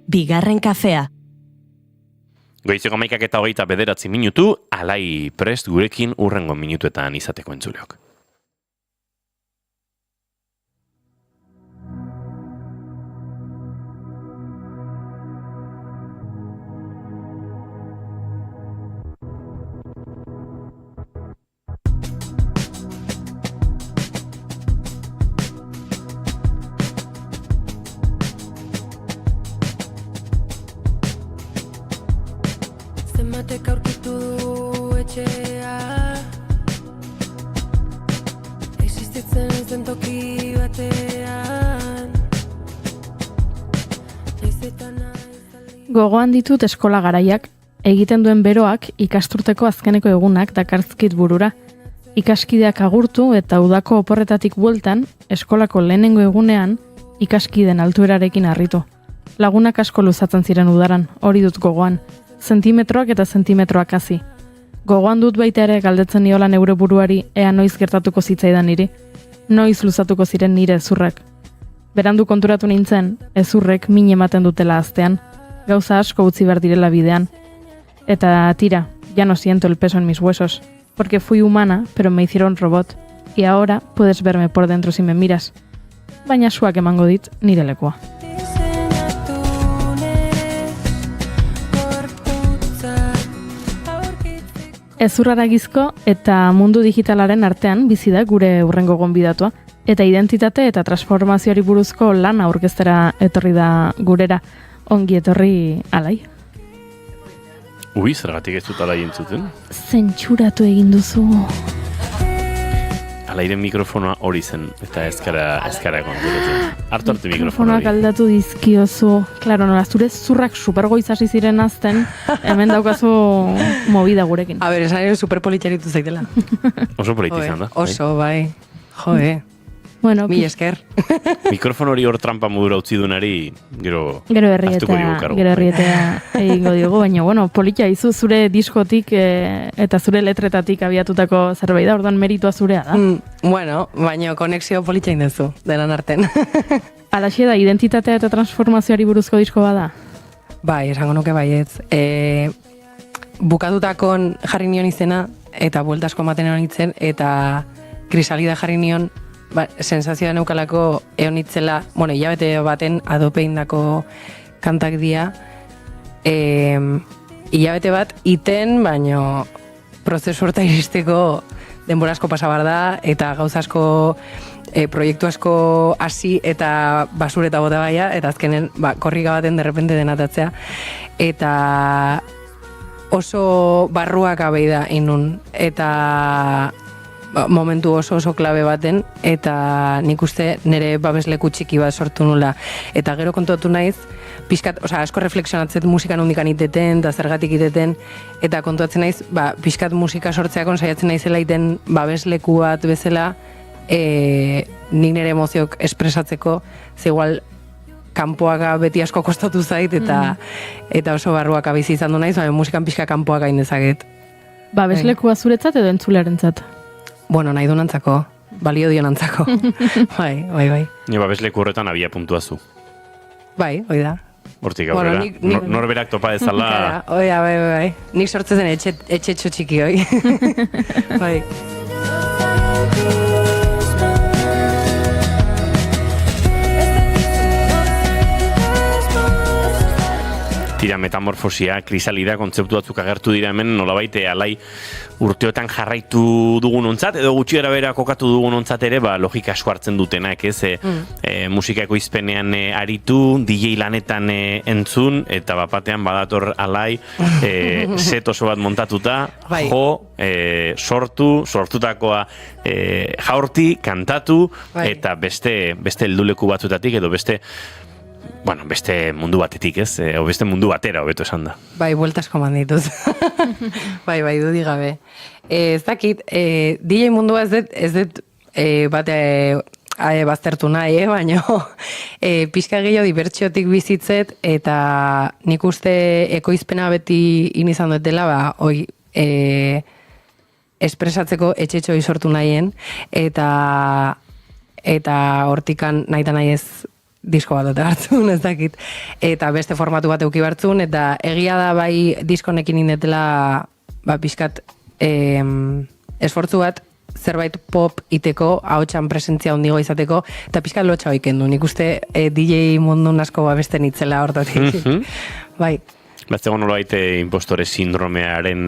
Speaker 1: bigarren kafea.
Speaker 2: Goizeko 11:29 minutu, alai prest gurekin urrengo minutuetan izateko entzuleok.
Speaker 8: Zenbatek aurkitu du etxea, existitzen ez den toki batean.
Speaker 3: Gogoan ditut eskola garaiak, egiten duen beroak ikasturteko azkeneko egunak dakarzkit burura. Ikaskideak agurtu eta udako oporretatik bueltan, eskolako lehenengo egunean, ikaskiden altuerarekin harritu. Lagunak asko luzatzen ziren udaran, hori dut gogoan. Zentimetroak eta zentimetroak hasi. Gogoan dut baita ere galdetzen niola neure buruari ea noiz gertatuko zitzaidan niri. Noiz luzatuko ziren nire ezurrak. Berandu konturatu nintzen, ezurrek min ematen dutela aztean, gauza asko utzi behar direla bidean. Eta tira, ya no siento el peso en mis huesos, porque fui humana, pero me hicieron robot, y ahora puedes verme por dentro si me miras. Baina suak emango dit nire lekua. Ezurraragizko eta mundu digitalaren artean bizi da gure hurrengo gonbidatua, eta identitate eta transformazioari buruzko lan aurkeztera etorri da gurera. Ongi etorri Alai.
Speaker 2: Zergatik ez dut Alai entzuten?
Speaker 3: Zentsuratu egin duzu.
Speaker 2: Alairen mikrofonoa hori zen, eta ezkara konturatzen. Hartu arte mikrofonoa
Speaker 3: Mikrofonoak aldatu dizkiozu. Klaro, nola, zure zurrak supergoiz hasi ziren azten, hemen daukazu movida gurekin.
Speaker 22: A ber, esan ere superpolitxaritu zaitela.
Speaker 2: Oso politizan da.
Speaker 22: Oso, bai. Joe.
Speaker 3: Bueno,
Speaker 22: mi esker.
Speaker 2: Mikrofono hori hor trampa modura utzi dunari, gero
Speaker 3: herrietea egingo diogu, baina, bueno, politia izu zure diskotik eta zure letretatik abiatutako zerbait da, orduan meritua zurea da.
Speaker 22: Bueno, baina konexio politia indezu, denan arten.
Speaker 3: Alaxe da, identitatea eta transformazioari buruzko disko bada?
Speaker 22: Bai, esango nuke baietz. Bukatutakon jarri nion izena, eta bueltasko ematen egon itzen, eta krisalida jarri nion, sensazioa neukalako eonitzela, hilabete baten adopeindako kantak dia. Hilabete bat iten, baino prozesu horta iristeko denbora asko pasabar da, eta gauza asko, proiektu asko hasi eta basureta bota baia, eta azkenen korrika baten derrepente denatatzea. Eta oso barruak abei da inun, eta momentu oso klabe baten, eta nik uste nire babesleku txiki bat sortu nula. Eta gero kontuatu naiz, pixkat, asko reflexionatzet musika nondikan iteten, eta zergatik iteten, eta kontuatzen naiz, pixkat musika sortzeakon saiatzen naizela iten babesleku bat bezala, nik nire emozioak espresatzeko, ze igual kanpoaka beti asko kostatu zait, eta oso barruak abizi izan du naiz, musikan pixka kanpoaka indezaket.
Speaker 3: Babeslekua zuretzat edo entzulearentzat?
Speaker 22: Bueno, nahi du nantzako, balio dio nantzako. Bai.
Speaker 2: Ni babesleku horretan abia puntua zu.
Speaker 22: Bai, hoi da.
Speaker 2: Hortik aurrera, norberak topa dezala...
Speaker 22: Bai. Nik sortzezen etxe txiki hoi. Bai.
Speaker 2: Tira, metamorfosia, krisalida, kontzeptu batzuk agertu dira hemen, nolabait Alai urteotan jarraitu dugun ontzat, edo gutxi bera kokatu dugun ontzat ere, logika asko hartzen dutenak, ez? Musikako izpenean aritu, DJ lanetan entzun, eta bapatean badator Alai, set oso bat montatuta, sortutakoa jaurti, kantatu, eta beste helduleku batzutatik, edo beste mundu batetik, ez? O beste mundu batera, hobeto esan da.
Speaker 22: Bai, bueltasko mandituz. Bai, dudik gabe. Ez dakit, DJ mundua ez dut bate baztertu nahi, baina pixka gehiago dibertsiotik bizitzet, eta nik uste ekoizpena beti inizan dutela, espresatzeko etxetxoi sortu nahien, eta eta hortikan nahi ez disko bat hartzun, ez dakit. Eta beste formatu bat euki hartzun, eta egia da bai diskonekin indetela pixkat esfortzu bat, zerbait pop iteko, ahotsan presentzia handigo izateko, eta pixkat lotxa oiken du. Nik uste DJ mundun asko babesten itzela hortatik. Bai.
Speaker 2: Batzego nolabait impostore sindromearen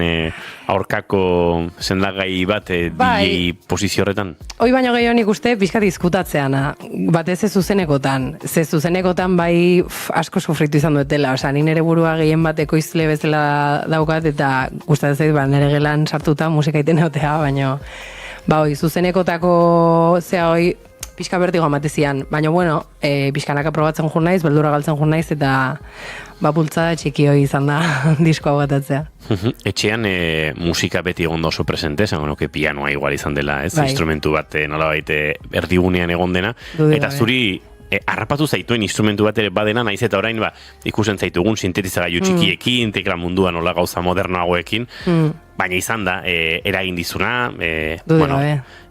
Speaker 2: aurkako sendagai bat DJ posizio horretan?
Speaker 22: Hoi baino gehiago nik uste pixkat izkutatzeana, batez ez zuzenekotan. Ze zuzenekotan bai asko sufritu izan duetela, osea, ni nere burua gehien bat ekoizle bezala daukat, eta gustatzen zait nere gelan sartuta musika iten egotea, baino zuzenekotako zea hoi pixka bertigo amatezian, baina bueno, pixkanaka probatzen jun naiz, beldura galtzen jun naiz, eta bultzada txiki hoi izan da diskoa batatzea.
Speaker 2: Etxean musika beti egon da oso presente, esango nuke pianoa igual izan dela, ez? Instrumentu bat nolabait erdigunean egon dena, eta zuri harrapatu zaituen instrumentu bat ere badena, naiz eta orain ikusen zaitugun sintetizagailu txikiekin, tekla munduan nola gauza modernoagoekin, baina izan da, eragin dizuna,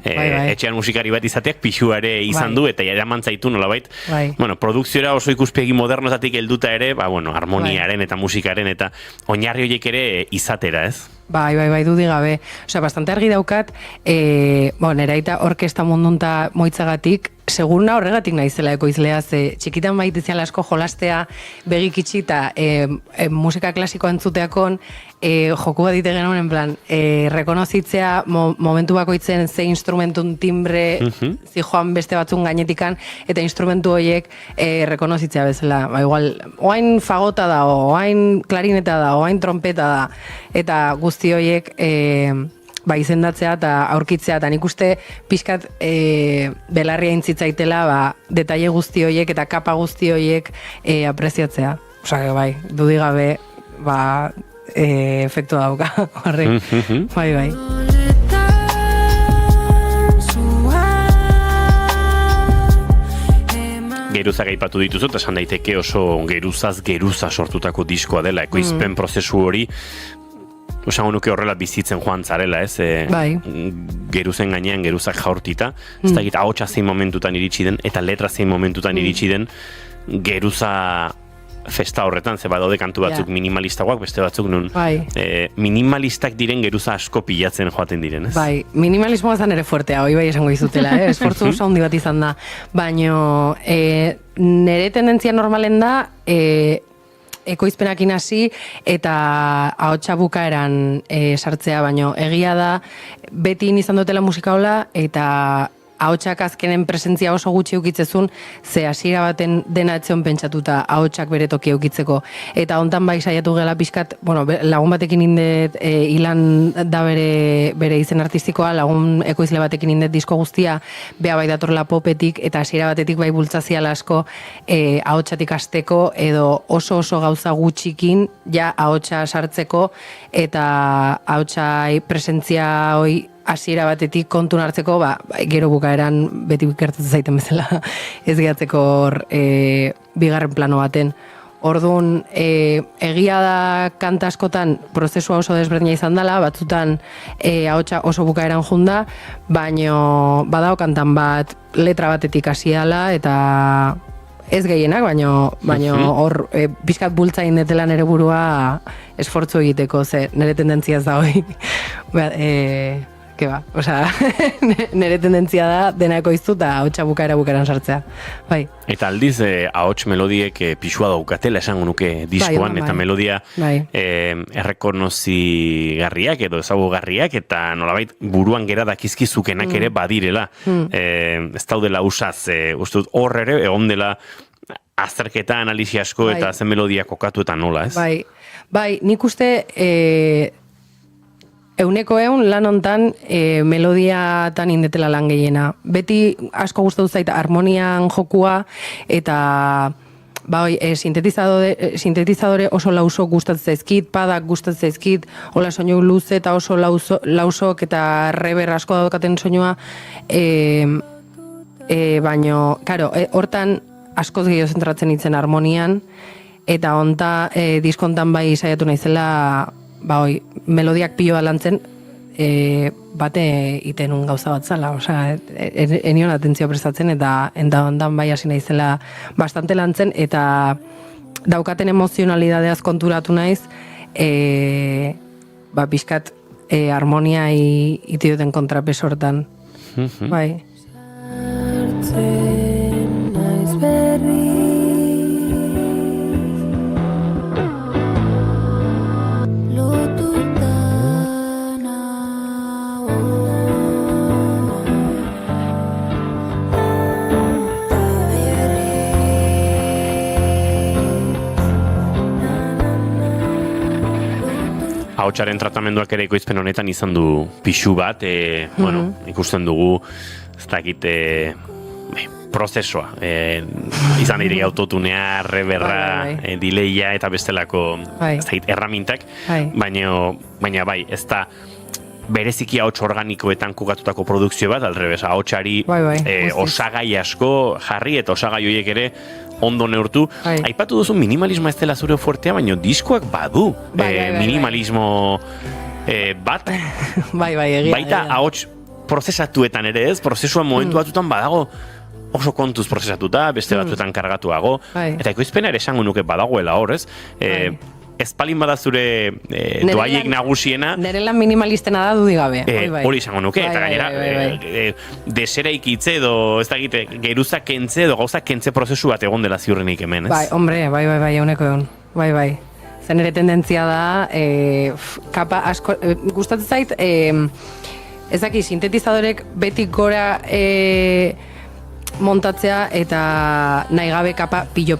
Speaker 2: etxean musikari bat izateak pixua ere izan du, eta eraman zaitu nolabait, produkziora oso ikuspegi modernozatik helduta ere, harmoniaren eta musikaren eta oinarri horiek ere izatera, ez?
Speaker 22: Bai, dudik gabe. Osea, bastante argi daukat, nera eta orkesta mundunta moitzagatik, seguruna horregatik naizela ekoizlea, ze txikitan baitiziala asko jolastea, begik itxi eta musika klasikoa entzuteakon, joku bat dite genuen, en plan, rekonozitzea momentu bakoitzen ze instrumentun timbre zijoan beste batzun gainetikan, eta instrumentu horiek rekonozitzea bezala. Igual, oain fagota da, oain klarineta da, oain trompeta da, eta guzti horiek izendatzea eta aurkitzea, eta nik uste pixkat belarria intzitzaitela detaile guzti horiek eta kapa guzti horiek apreziatzea. Osa, dudik gabe, efektu dauka horrek. Bai.
Speaker 2: Geruzak aipatu dituzu, eta esan daiteke oso geruzaz geruza sortutako diskoa dela, ekoizpen prozesu hori, osango nuke horrela bizitzen joan zarela, ez? Geruzen gainean geruzak jaurtita, ez da egita ahotsa zein momentutan iritsi den, eta letra zein momentutan iritsi den, geruza festa horretan, ze badaude kantu batzuk minimalistagoak, beste batzuk nun minimalistak diren geruza asko pilatzen joaten diren, ez?
Speaker 22: Minimalismoa zan ere fuertea, hoi esango izutela, esfortzu oso handi bat izan da, baino nere tendentzia normalen da, ekoizpenakin hasi eta ahotsa bukaeran sartzea, baino egia da beti izan dutela musika hola, eta ahotsak azkenen presentzia oso gutxi eukitzezun, ze hasiera baten dena etzion pentsatuta ahotsak bere toki eukitzeko. Eta hontan saiatu gela pixkat, lagun batekin indet Ilan da bere izen artistikoa, lagun ekoizle batekin indet disko guztia, bea datorla popetik, eta hasiera batetik bultzaziala asko ahotsatik hasteko, edo oso gauza gutxikin ja ahotsa sartzeko, eta ahotsai presentzia hoi hasiera batetik kontun hartzeko, gero bukaeran beti gertatzen zaiten bezala ez gehatzeko bigarren plano baten. Orduan, egia da kanta askotan prozesua oso desberdina izan dela, batzutan ahotsa oso bukaeran junda, baino badao kantan bat letra batetik hasi dela, eta ez gehienak, baino hor pixkat bultzain detela nere burua esfortzu egiteko, ze nere tendentzia ez da hoi. Nere tendentzia da dena ekoiztu eta ahotsa bukaeran sartzea.
Speaker 2: Eta aldiz, ahots melodiek pixua daukatela esango nuke diskoan, eta melodia errekonozigarriak edo ezagugarriak, eta nolabait buruan gera dakizkizukenak ere badirela. Ez daudela usaz, uste dut hor ere egon dela azterketa, analisi asko eta zen melodia kokatu eta nola, ez?
Speaker 22: Nik uste Euneko lan hontan melodiatan indetela lan gehiena. Beti asko gustatu zait harmonian jokua, eta sintetizadore oso lausok gustatzen zaizkit, padak gustatzen zaizkit, hola soinu luze eta oso lausok eta rever asko daukaten soinua, baino, hortan askoz gehiago zentratzen itzen harmonian, eta diskontan saiatu naizela melodiak piloa lantzen, bate iten un gauza bat zala, osea, enion atentzio prestatzen eta ondan bai hasi naizela bastante lantzen eta daukaten emozionalidadeaz konturatu naiz, pixkat harmonia iti duten kontrapeso hortan. Bai.
Speaker 2: Ahotsaren tratamenduak ere ekoizpen honetan izan du pixu bat, bueno, ikusten dugu, ez dakit, prozesua. Izan diri autotunea, reverra, dileia eta bestelako erramintak, baina bai, ez da bereziki ahots organikoetan kokatutako produkzio bat, alrebes, ahotsari osagai asko jarri eta osagai horiek ere ondo neurtu. Aipatu duzu minimalismo ez dela zure fuertea, baina diskoak badu minimalismo bat. Baita ahots prozesatuetan ere ez, prozesua momentu batutan badago oso kontuz prozesatuta, beste batzuetan kargatuago, eta ekoizpena ere esango nuke badagoela hor, ez? Espalin bada zure doaiek nagusiena.
Speaker 22: Nere lan minimalistena da dudigabe.
Speaker 2: Hori izango nuke, eta gainera desera ikitze edo, ez da egite, geruza kentze edo gauza kentze prozesu bat egon dela ziurrenik hemen, ez?
Speaker 22: Bai, hombre, bai, eguneko egun. Bai. Zen ere tendentzia da, kapa asko, gustatzen zait, ez daki, sintetizadorek betik gora montatzea eta nahi gabe kapa pilo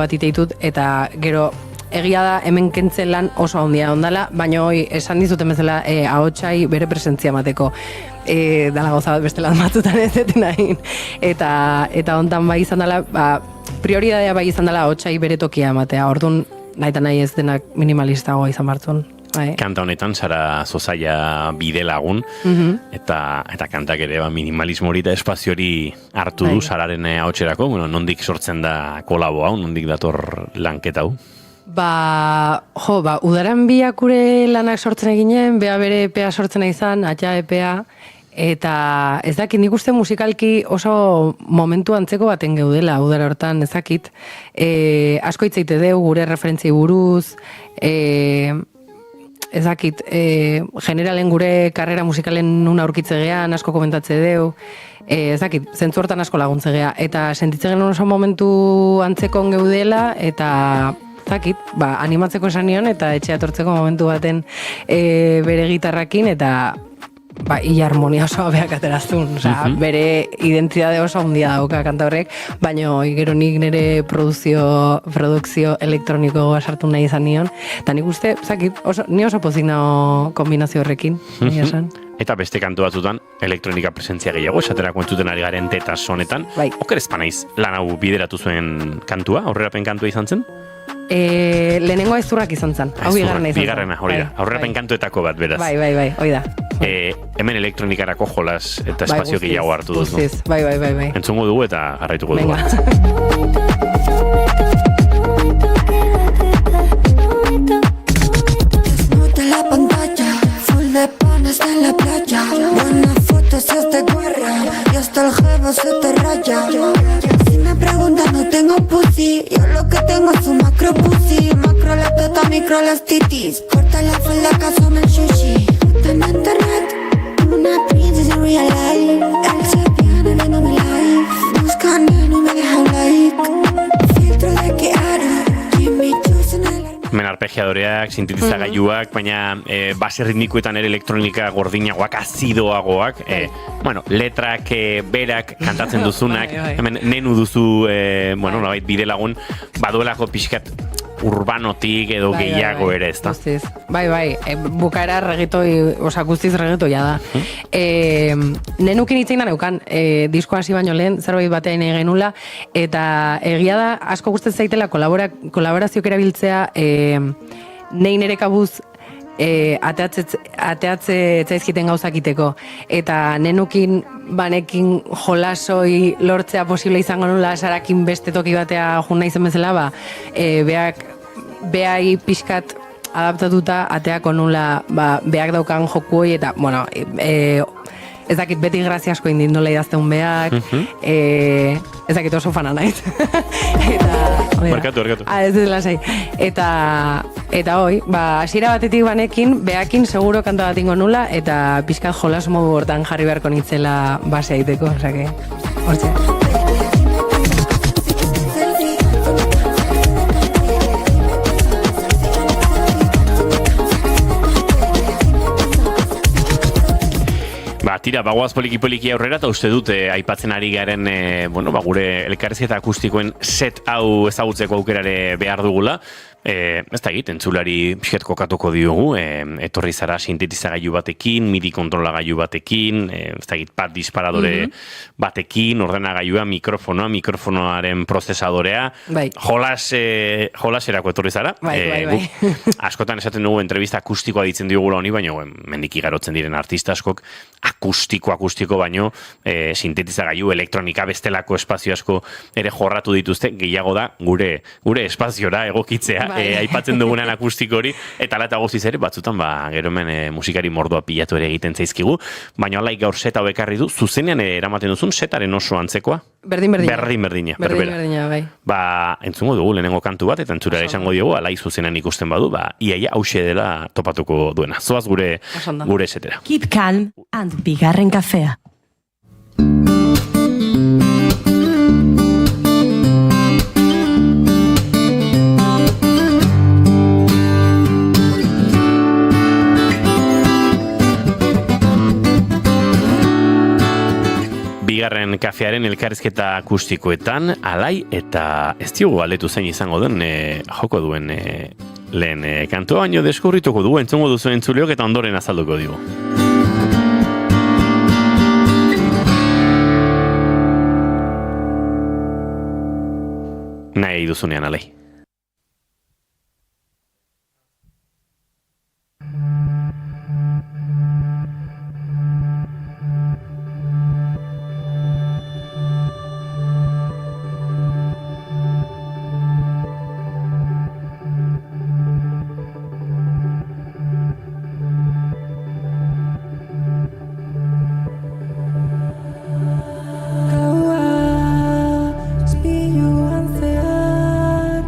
Speaker 22: bat iteitut, eta gero egia da hemen kentzen lan oso handia ondala, baina hoi esan dizuten bezala ahotsai bere presentzia emateko. Dala gauza bat beste lan batzutan ez deten nahi. Eta hontan bai izan dela, prioridadea bai izan dela ahotsai bere tokia ematea. Orduan nahi eta nahi ez denak minimalistagoa izan bartzun.
Speaker 2: Kanta honetan Sara Zozaia bide lagun, eta kantak ere minimalismo hori eta espazio hori hartu du Sararen ahotserako, nondik sortzen da kolabo hau, nondik dator lanketa hau?
Speaker 22: Udaran biak gure lanak sortzen eginen, bea bere epea sortzen izan, atxa epea, eta ez dakit, nik uste musikalki oso momentu antzeko baten geudela, udara hortan, ez dakit, asko hitzeite deu, gure referentziai buruz, ez dakit, generalen gure karrera musikalen nun aurkitze gean, asko komentatze deu, ez dakit, zentzu hortan asko laguntze gea, eta sentitze genuen oso momentu antzekon geudela, eta zakit, animatzeko esan nion, eta etxea etortzeko momentu baten bere gitarrakin, eta ia harmonia oso abeak ateraztun. Bere identitate oso handia dauka kanta horrek, baina gero nik nire produkzio elektroniko sartu nahi izan nion, eta nik uste, zakit, ni oso pozik nago kombinazio horrekin, nire esan.
Speaker 2: Eta beste kantu batzutan elektronika presentzia gehiago, esaterako entzuten ari garen teta sonetan. Oker ezpanaiz lan hau bideratu zuen kantua, aurrerapen kantua izan zen?
Speaker 22: Lehenengo aizurrak izan zen, hau bigarrena izan zen.
Speaker 2: Bigarrena, hori da, aurrerapen kantuetako bat, beraz.
Speaker 22: Bai, hori da.
Speaker 2: Hemen elektronikarako jolas eta espazio gehiago hartu duzu.
Speaker 22: Guztiz, bai.
Speaker 2: Entzungo dugu eta jarraituko dugu.
Speaker 5: Desnuda la pantalla, full de panas en la playa. Buenas fotos es de guerra y hasta el jevo se te raya. Si me preguntan no tengo pussy, yo lo que tengo es un macro pussy. Macro la teta, micro las titis. Corta la falda, casume el sushi. En internet, una princesa en real life. Él se piano viendo mi life. Buscan y no me deja un like. Filtro de que hará Jimmy Choo en el
Speaker 2: Hemen arpegiadoreak, sintetizagailuak, baina base ritmikoetan ere elektronika gordinagoak, azidoagoak, letrak, berak, kantatzen duzunak, hemen nenu duzu, nolabait bide lagun, baduelako pixkat urbanotik edo gehiago ere, ez da?
Speaker 22: Guztiz, bai, bukaera reggaetoi, guztiz reggaetoia da. Nenukin hitzein da neukan, disko hasi baino lehen, zerbait batean nahi genula, eta egia da, asko gustatzen zaitela kolaborazioak erabiltzea, nei nere kabuz ateatze zaizkiten gauzak iteko. Eta nenukin banekin jolasoi lortzea posible izango nula Sarakin beste toki batea jun nahi zen bezala, behai pixkat adaptatuta ateako nula beak daukan joku hoi, eta, bueno, ez dakit beti grazia asko indin nola idazteun beak, ez dakit oso fana naiz.
Speaker 2: Barkatu.
Speaker 22: Ez dut lasai. Eta hoi, hasiera batetik banekin, beakin seguro kanta bat ingo nula, eta pizkat jolas modu hortan jarri beharko nintzela base aiteko, osake, hortze.
Speaker 2: Tira, bagoaz poliki aurrera, eta uste dut aipatzen ari garen gure elkarrizketa akustikoen set hau ezagutzeko aukerare behar dugula. Ez da egiten, entzulari pixket kokatuko diogu, etorri zara sintetizagailu batekin, MIDI kontrolagailu batekin, ez da egit pad disparadore batekin, ordenagailua, mikrofonoaren prozesadorea, jolaserako etorri zara.
Speaker 22: Bai.
Speaker 2: Askotan esaten dugu entrevista akustikoa ditzen digula honi, baina mendik igarotzen diren artista askok akustiko baino sintetizagailu, elektronika bestelako espazio asko ere jorratu dituzte, gehiago da gure espaziora egokitzea. Aipatzen dugunan akustiko hori, eta lata guztiz ere, batzutan, gero hemen musikari mordoa pilatu ere egiten zaizkigu, baina alaik gaur seta bekarri du, zuzenean eramaten duzun setaren oso antzekoa? Berdina,
Speaker 22: bai.
Speaker 2: Entzungo dugu lehenengo kantu bat, eta entzurera izango diogu, alai zuzenean ikusten badu, iaia hause dela topatuko duena. Zoaz gure setera.
Speaker 1: Keep calm and bigarren kafea.
Speaker 2: Bigarren kafearen elkarrizketa akustikoetan, alai eta ez diogu galdetu zein izango den joko duen lehen kantua, baino deskubrituko dugu, entzungo duzu entzuleok eta ondoren azalduko dugu. Nahi duzunean, alai.
Speaker 5: Spiluan zehar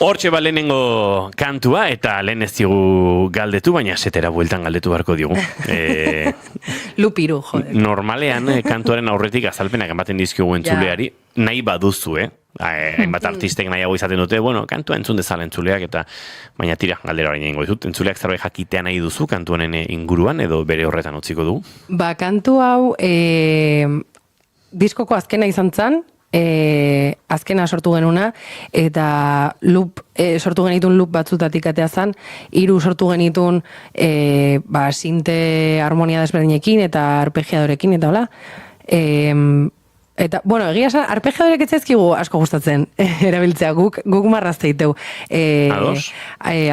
Speaker 2: Hortxe lehenengo kantua, eta lehen ez digu galdetu, baina setera bueltan galdetu beharko digu.
Speaker 22: Lupiru, joder.
Speaker 2: Normalean, kantuaren aurretik azalpenak ematen dizkigu entzuleari, nahi baduzu, hainbat artistek nahiago izaten dute, bueno, kantua entzun dezala entzuleak, eta baina tira, galdera orain egingo ditut, entzuleak zerbait jakitea nahi duzu kantuanen inguruan, edo bere horretan utziko dugu?
Speaker 22: Ba, kantu hau, diskoko azkena izan zen, azkena sortu genuna, eta sortu genitun loop batzutatik atea zen, 3 sortu genitun sinte harmonia desberdinekin eta arpegiadorekin, eta hola. Eta, bueno, egia esan, arpegiadorek etzaizkigu asko gustatzen erabiltzea, guk marrazte diteu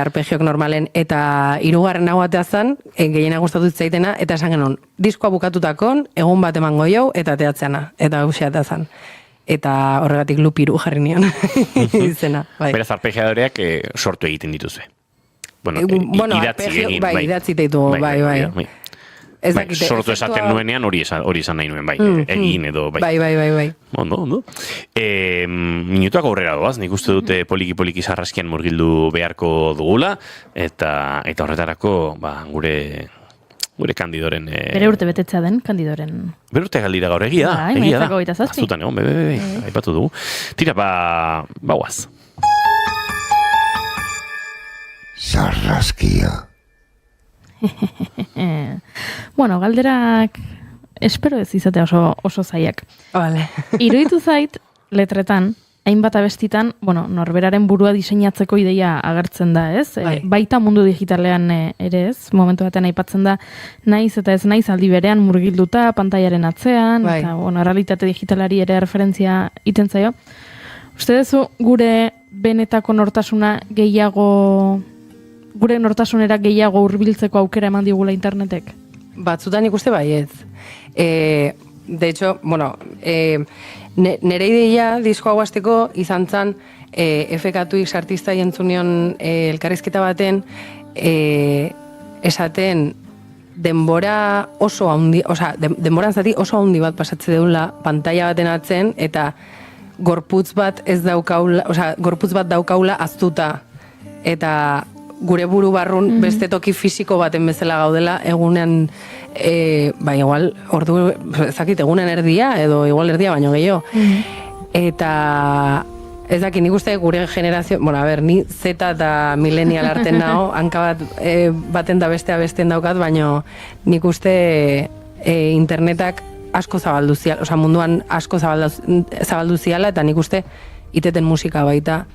Speaker 22: arpegiok normalen, eta 3. hau atea zen, gehiena gustatu zitzaitena, eta esan genuen, diskoa bukatutakon, egun bat emango jau, eta ateatzeana, eta hausia atea zen. Eta horregatik lupiru jarri nion izena. Bai.
Speaker 2: Beraz, arpegiadoreak sortu egiten dituzue. Bueno, idatzi egin.
Speaker 22: Bai, idatzi ditugu, bai.
Speaker 2: Sortu esaten nuenean hori izan nahi nuen, bai. Egin edo, bai.
Speaker 22: Bai.
Speaker 2: Ondo. Minutuak aurrera doaz, nik uste dute poliki sarraskian murgildu beharko dugula, eta horretarako, gure kandidoren...
Speaker 3: Bere urte betetzea den, kandidoren...
Speaker 2: Bere urte galdira gaur, egia da.
Speaker 3: Maiatzako 27.
Speaker 2: Azutan egon, aipatu dugu. Tira, guaz.
Speaker 4: Sarraskia.
Speaker 3: Bueno, galderak espero ez izatea oso zaiak.
Speaker 22: Vale.
Speaker 3: Iruditu zait, letretan, hainbat abestitan, norberaren burua diseinatzeko ideia agertzen da, ez? Baita mundu digitalean ere ez, momentu batean aipatzen da, naiz eta ez naiz aldi berean murgilduta, pantailaren atzean, eta realitate digitalari ere referentzia iten zaio. Uste duzu gure benetako nortasuna gure nortasunera gehiago hurbiltzeko aukera eman digula internetek?
Speaker 22: Batzutan ikuste baietz. De hecho, nere ideia disko hau hasteko izan zen FKTUX artista jentzunion elkarrizketa baten esaten denbora oso handi, denboran zati oso handi bat pasatze deula pantalla baten atzen eta gorputz bat daukaula aztuta eta gure buru barrun beste toki fisiko baten bezala gaudela egunean igual egunen erdia edo igual erdia baino gehiago. Eta ez dakit, nik uste gure generazio, ni Z eta millennial arten nago, hanka baten da besteen daukat, baino nik uste internetak asko zabaldu ziala, munduan asko zabaldu ziala, eta nik uste iteten musika baita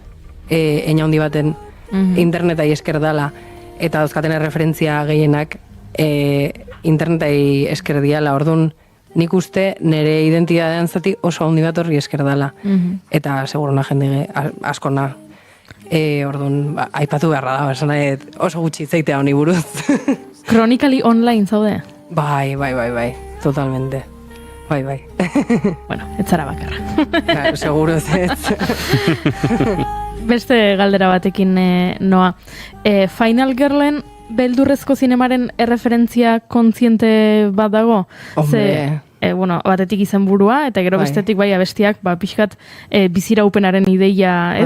Speaker 22: eina handi baten internetai esker dala, eta dauzkaten referentzia gehienak internetai esker diala, orduan nik uste nire identidadean zati oso handi bat horri esker dala, eta seguruna jende askona. Orduan, aipatu beharra da, oso gutxi zeitea honi buruz.
Speaker 3: Chronically online zaude?
Speaker 22: Bai, totalmente. Bai.
Speaker 3: Bueno, ez zara bakarra.
Speaker 22: Seguro ez.
Speaker 3: Beste galdera batekin noa. Final Girlen beldurrezko zinemaren erreferentzia kontziente bat dago?
Speaker 22: Hombre.
Speaker 3: Batetik izen burua, eta gero bestetik abestiak, pixkat biziraupenaren ideia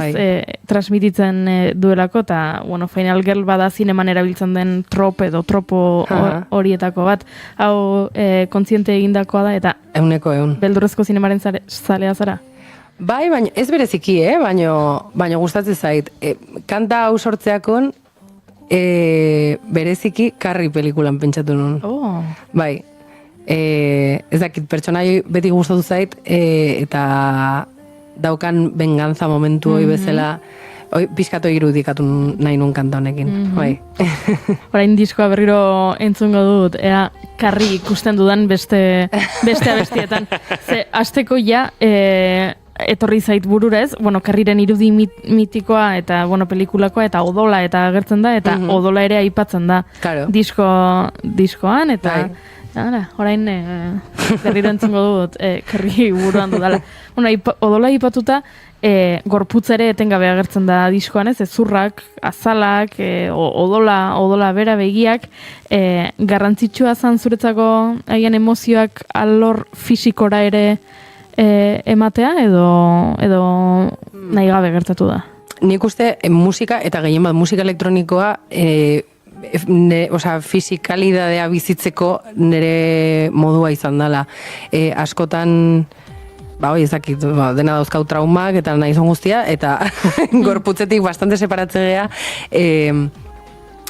Speaker 3: transmititzen duelako, eta Final Girl bada zineman erabiltzen den tropo horietako bat. Hau kontziente egindakoa da, eta
Speaker 22: euneko
Speaker 3: beldurrezko zinemaren zalea zara?
Speaker 22: Bai, baina ez bereziki, baina gustatzen zait. Kanta hau sortzeakon bereziki Carrie pelikulan pentsatu nun. Bai. Ez dakit, pertsonai beti gustatu zait, eta daukan venganza momentu hoi bezala, pizkatu irudikatu nahi nun kanta honekin. Bai.
Speaker 3: Orain diskoa berriro entzungo dut, ea Carrie ikusten dudan beste abestietan. Ze, azteko etorri zait burura ez, Carrieren irudi mitikoa eta, pelikulakoa eta odola eta agertzen da, eta odola ere aipatzen da diskoan, eta orain berriro entzungo dut Carrie buruan dudala. Odola aipatuta, gorputz ere etengabe agertzen da diskoan ez, zurrak, azalak, odola bera begiak, garrantzitsua zan zuretzako haien emozioak alor fisikora ere ematea edo nahi gabe gertatu da?
Speaker 22: nik uste musika eta gehien bat musika elektronikoa fizikalidadea bizitzeko nire modua izan dela. Askotan ezakit, dena dauzkau traumak eta nahi zon guztia, eta gorputzetik bastante separatzea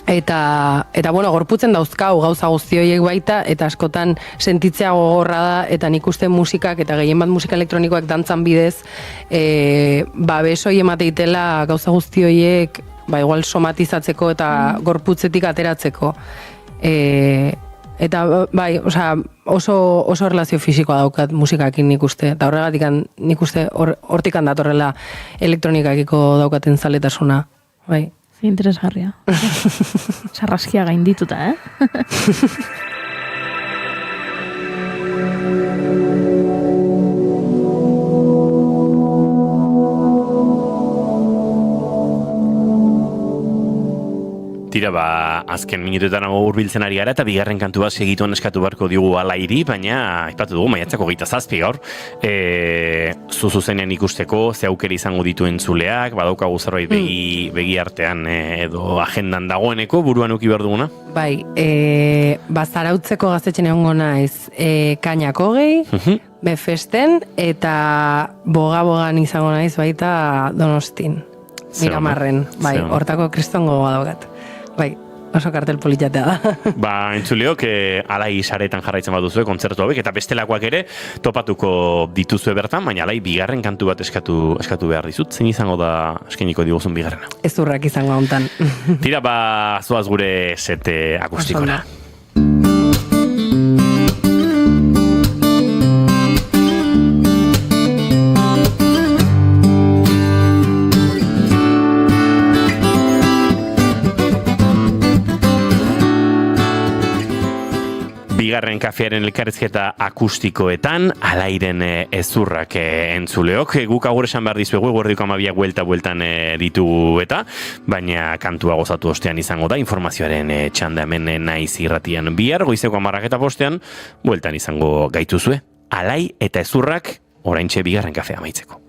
Speaker 22: eta gorputzen dauzkau gauza guzti horiek baita, eta askotan sentitzea gogorra da, eta nik uste musikak eta gehien bat musika elektronikoak dantzan bidez besoi emateitela gauza guzti horiek igual somatizatzeko eta gorputzetik ateratzeko. Eta oso relazio fisikoa daukat musikakin nik uste, eta horregatik nik uste hortikan datorrela elektronikakiko daukaten zaletasuna. Bai.
Speaker 3: Interesgarria. Sarraskia gaindituta,
Speaker 2: Tira, azken minutuetan hurbiltzen ari gara eta bigarren kantu bat segituan eskatu beharko diogu Alairi, baina aipatu dugu maiatzako 27 gaur. Zuzenean ikusteko, ze aukera izango ditu entzuleak, badaukagu zerbait begi artean edo agendan dagoeneko, buruan uki behar duguna?
Speaker 22: Bai, Zarautzeko gaztetxen egongo naiz Kainak 20, Befesten, eta boga-bogan izango naiz baita Donostin, Miramarren, bai, hortako kristongo badaukat. Bai, oso kartel politxatea da.
Speaker 2: Entzuleok, Alai saretan jarraitzen baduzue kontzertu hauek, eta bestelakoak ere topatuko dituzue bertan, baina Alai bigarren kantu bat eskatu behar dizut. Zein izango da eskeniko diguzun bigarrena?
Speaker 22: Ezurrak izango hontan.
Speaker 2: Tira, zoaz gure sete akustikora. Bigarren kafearen elkarrizketa akustikoetan, Alairen ezurrak entzuleok. Guk agur esan behar dizuegu, eguerdiko 12 bueltan ditugu eta, baina kantua gozatu ostean izango da, informazioaren txanda hemen naiz irratian bihar, goizeko 10:05 bueltan izango gaituzue. Alai eta ezurrak oraintxe bigarren kafea amaitzeko.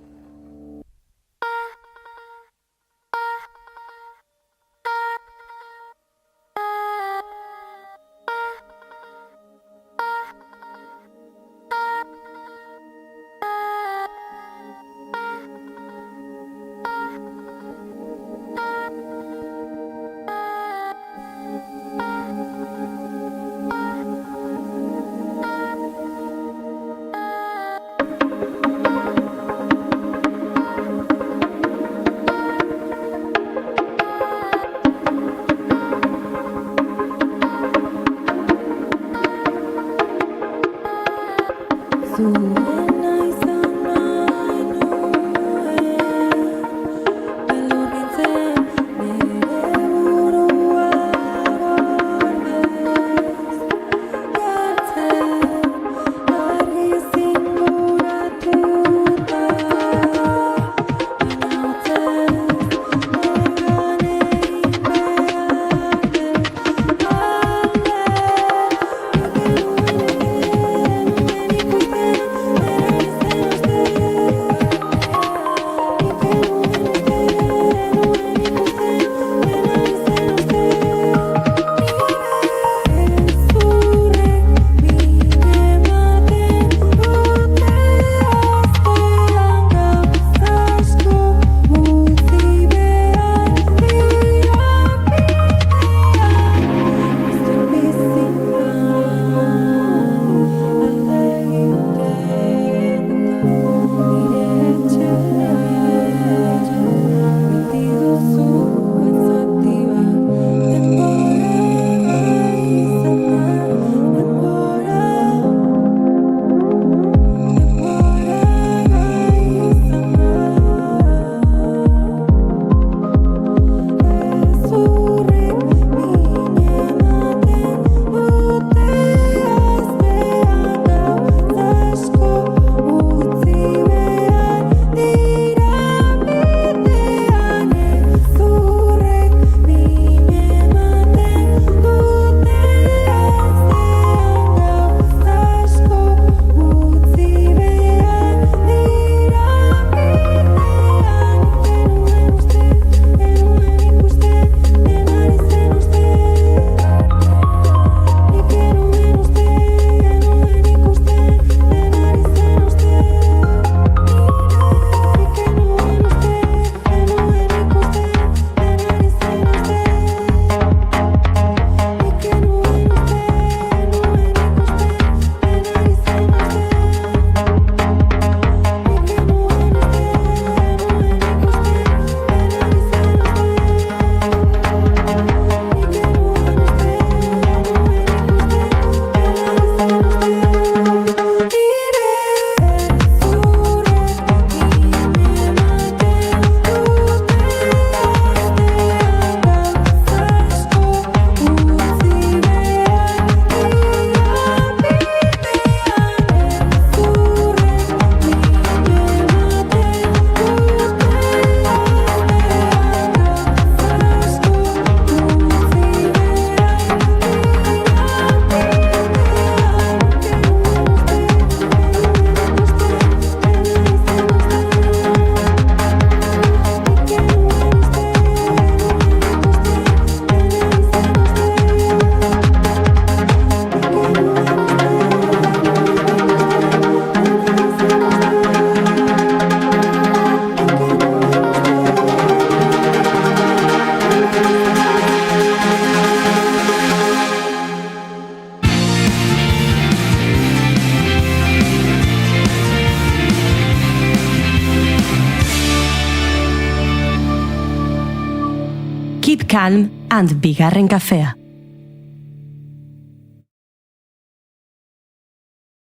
Speaker 1: Keep calm and bigarren kafea.